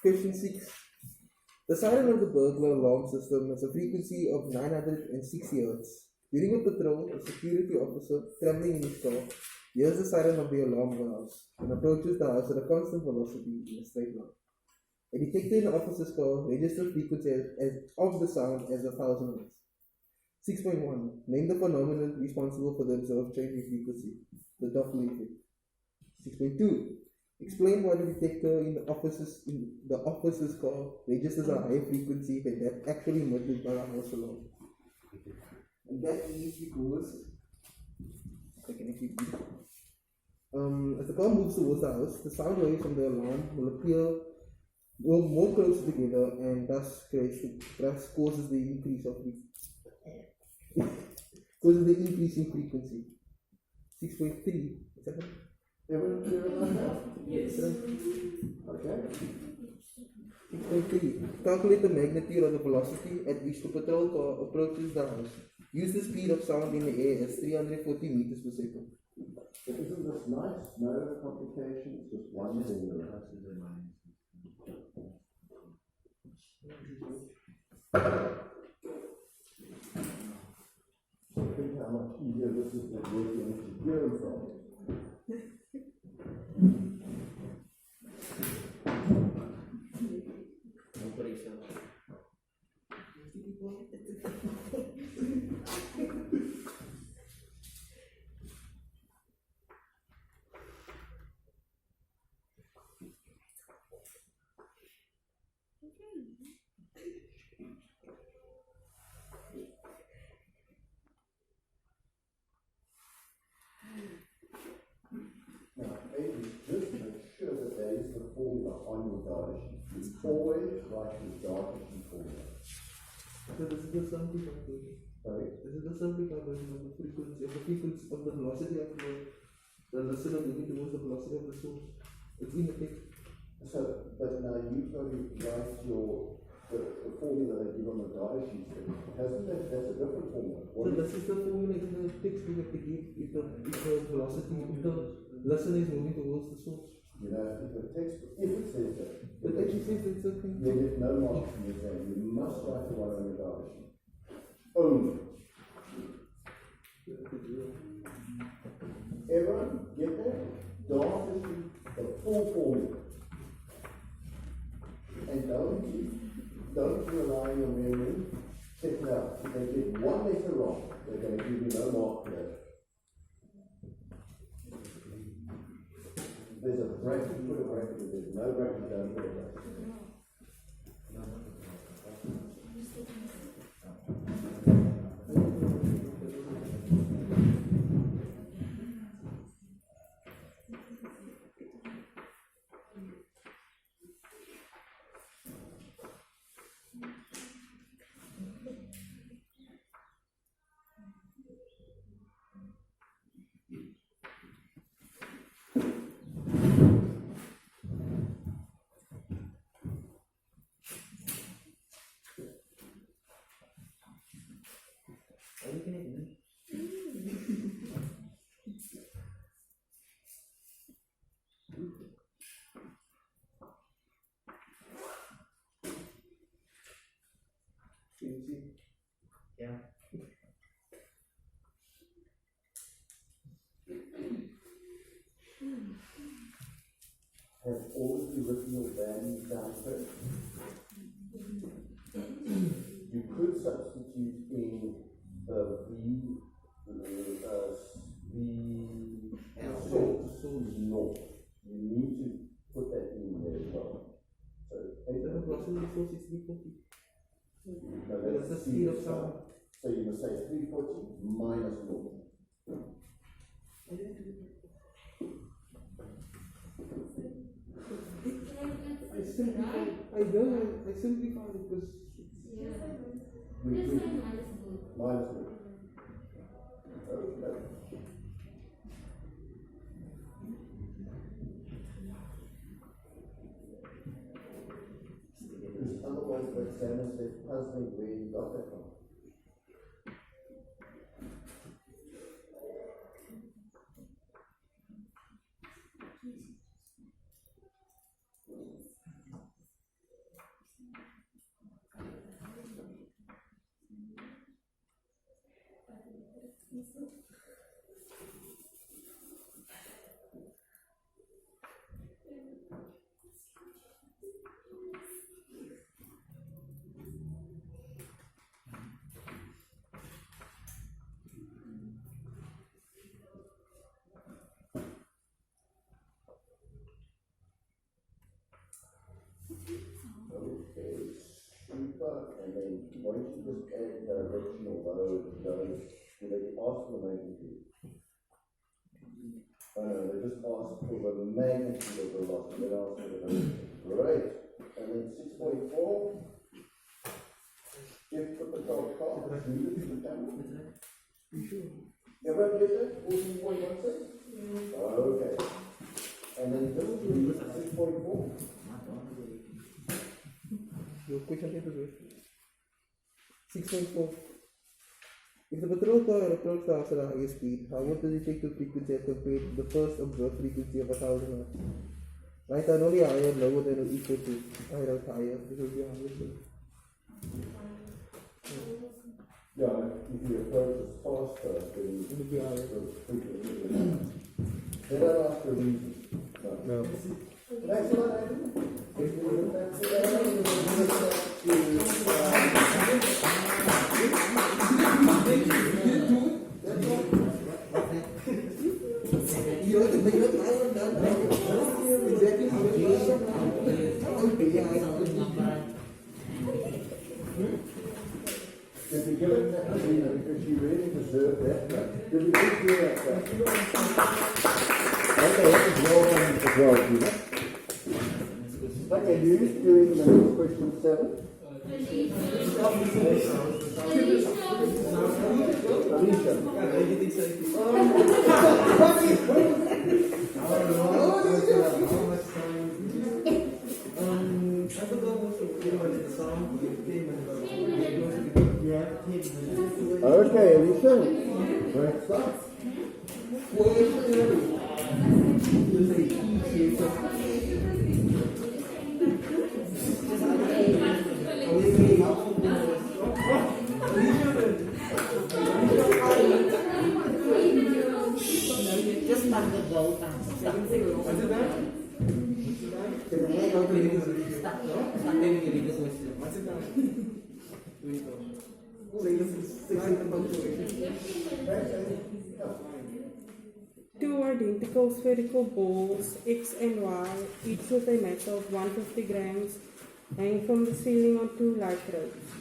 Question 6. The siren of the burglar alarm system has a frequency of 960 Hz. During a patrol, a security officer traveling in his car hears the siren of the alarm of the house and approaches the house at a constant velocity in a straight line. A detector in the officer's car registers frequency of the sound as 1,000 Hz. 6.1. Name the phenomenon responsible for the observed change in frequency, the Doppler effect. 6.2. Explain why the detector in the officer's car registers a higher frequency than that actually emitted by the house alarm. And that is because as the car moves towards the house, the sound waves from the alarm will appear more close together and thus causes the increase in frequency. 6.3. Is that it? Everyone clear about that? Yes. Okay. 6.3. Calculate the magnitude of the velocity at which the patrol car approaches the house. Use the speed of sound in the air as 340 meters per second. But isn't this nice? No complications, just one thing. Think how much easier this is than working with your from. Now, maybe just make sure that there is the formula on your data sheet. You always write your data sheet formula. So this is the simplified version. Sorry? This is the simplified version of the frequency of the velocity of the listener moving towards the velocity of the source. It's in the text. So, but now you've got to write the formula that you on the data sheet. Hasn't that, that's a different formula. So this is the formula in the text we have to give if the velocity, if the listener is moving towards the source. You know, if the text, if it says that, It actually says it's a thing. you'll get no marks from the exam. You must write the one on your data sheet. Only. Everyone get that? Data sheet, the full formula. And don't rely on your memory. Check it out. If they get one letter wrong, they're going to give you no mark for that. There's a bracket, put a bracket. If there's no bracket, don't put a bracket. Yeah. Have all of you written your values down first? You could substitute in the source north. You need to put that in there as well. So, The velocity of the source is 340. no, That's the speed of sound. So you must say 340 minus north. I simplify it because Minus north. Okay. Because otherwise the examiner says puzzling where you got that from. once you just add directional load, do they ask for the magnitude? Oh no, they just ask for the magnitude of the loss, they don't ask for the direction. Great. And then 6.4, if put the top part, move it to the camera. Everyone get that? 14.16? Okay. And then this is 6.4. Your question paper, 6.4. If the patrol car or electrode starts at the highest speed, how much does it take to frequency as compared to the first observed frequency of 1000 Hz? Right, and only higher, lower than or equal to, higher, this will be higher. Yeah, if you approach it faster, then It will be higher. they don't ask for a reason. No. Thanks a lot, Adam. Did we give it that Karina because she really deserved that? Did we give you that? Okay, that was well done as well, Gina. Okay, you doing the next question 7? Alicia. Okay, Alicia. Great stuff. Just like the bow stuck. Two identical spherical balls, X and Y, each with a mass of 150 grams, hang from the ceiling on two light ropes.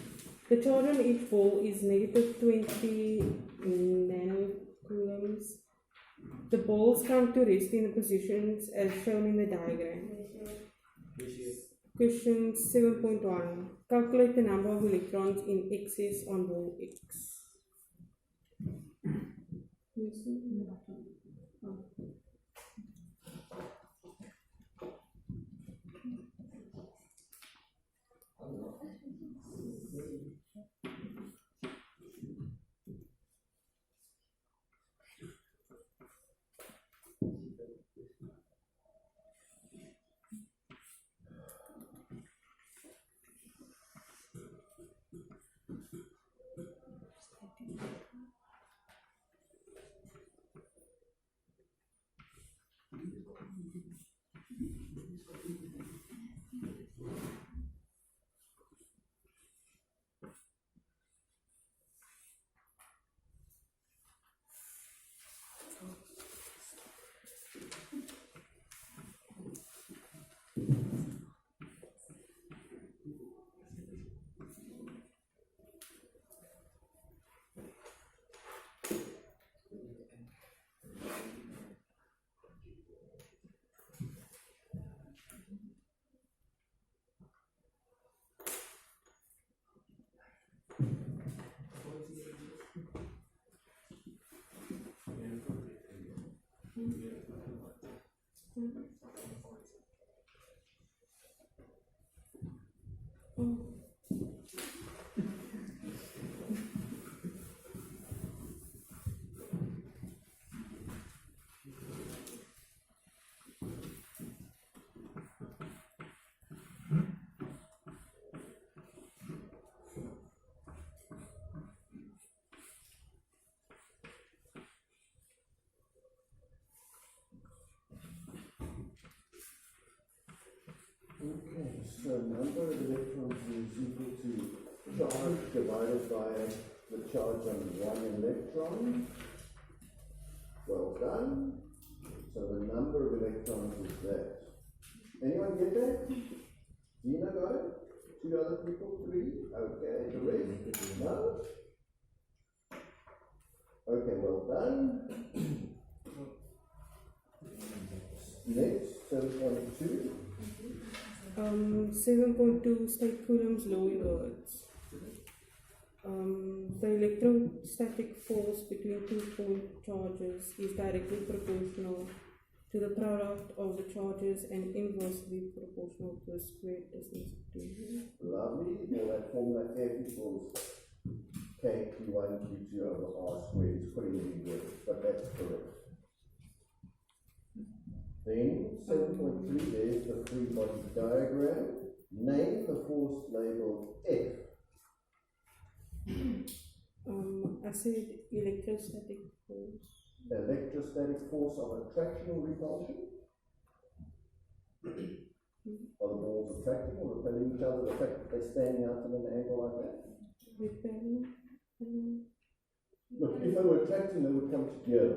The charge on each ball is negative 20 nanocoulombs. The balls come to rest in the positions as shown in the diagram. Question 7.1. Calculate the number of electrons in excess on ball X. Okay, so number of electrons is equal to charge divided by the charge on one electron. Well done. So the number of electrons is that. Anyone get that? Gina got it? 2 other people? 3? Okay, the rest? No? Okay, well done. Next, 7.2. 7.2 state Coulomb's law in words. The electrostatic force between 2 point charges is directly proportional to the product of the charges and inversely proportional to the squared distance between them. Lovely. Well, that formula F equals K Q1 Q2 over R squared is pretty easy, but that's correct. Then 7.3, there's the free body diagram. Name the force labeled F. I said electrostatic force. Electrostatic force of attraction or repulsion. Are the balls attracting or repelling each other? The fact that they're standing out at an angle like that? Repelling. Look, if they were attracting, they would come together.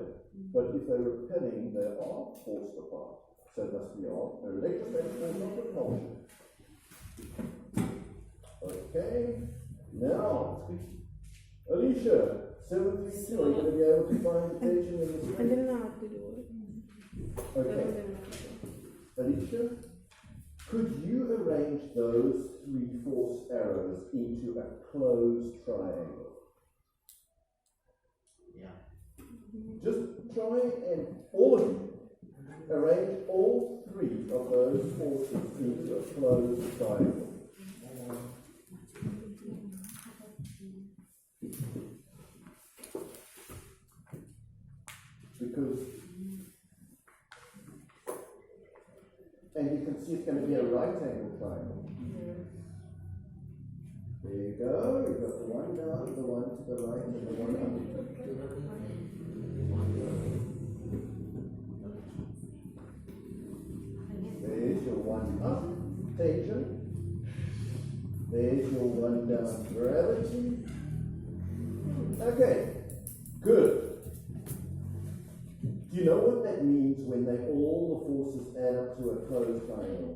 But if they're repelling, they are forced apart. So it must be R. Electrostatic force of repulsion. Okay. Now, Alicia, 732, are you going to be able to find the tension in this? I didn't know how to do it. Okay. Alicia, could you arrange those 3 force arrows into a closed triangle? Yeah. Just try and, all of you, arrange all 3 of those forces into a closed triangle. Because, and you can see it's going to be a right angle triangle. There you go, you've got the one down, the one to the right, and the one up. There's your one up, tension. There's your one down, gravity. Okay, good. Do you know what that means when all the forces add up to a closed triangle?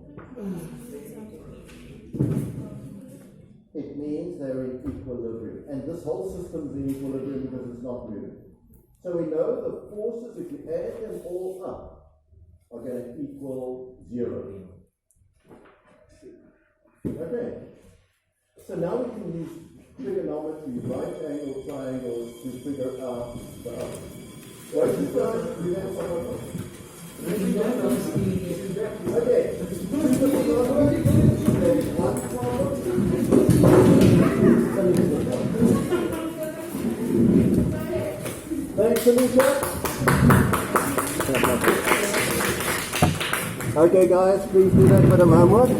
It means they're in equilibrium. And this whole system's in equilibrium because it's not moving. So we know the forces, if you add them all up, are going to equal 0. Okay. So now we can use trigonometry, right angle triangles to figure out the other. What is this? You have someone else? Okay. There's one part. Thanks, Alicia. Okay, guys, please do that for the homework.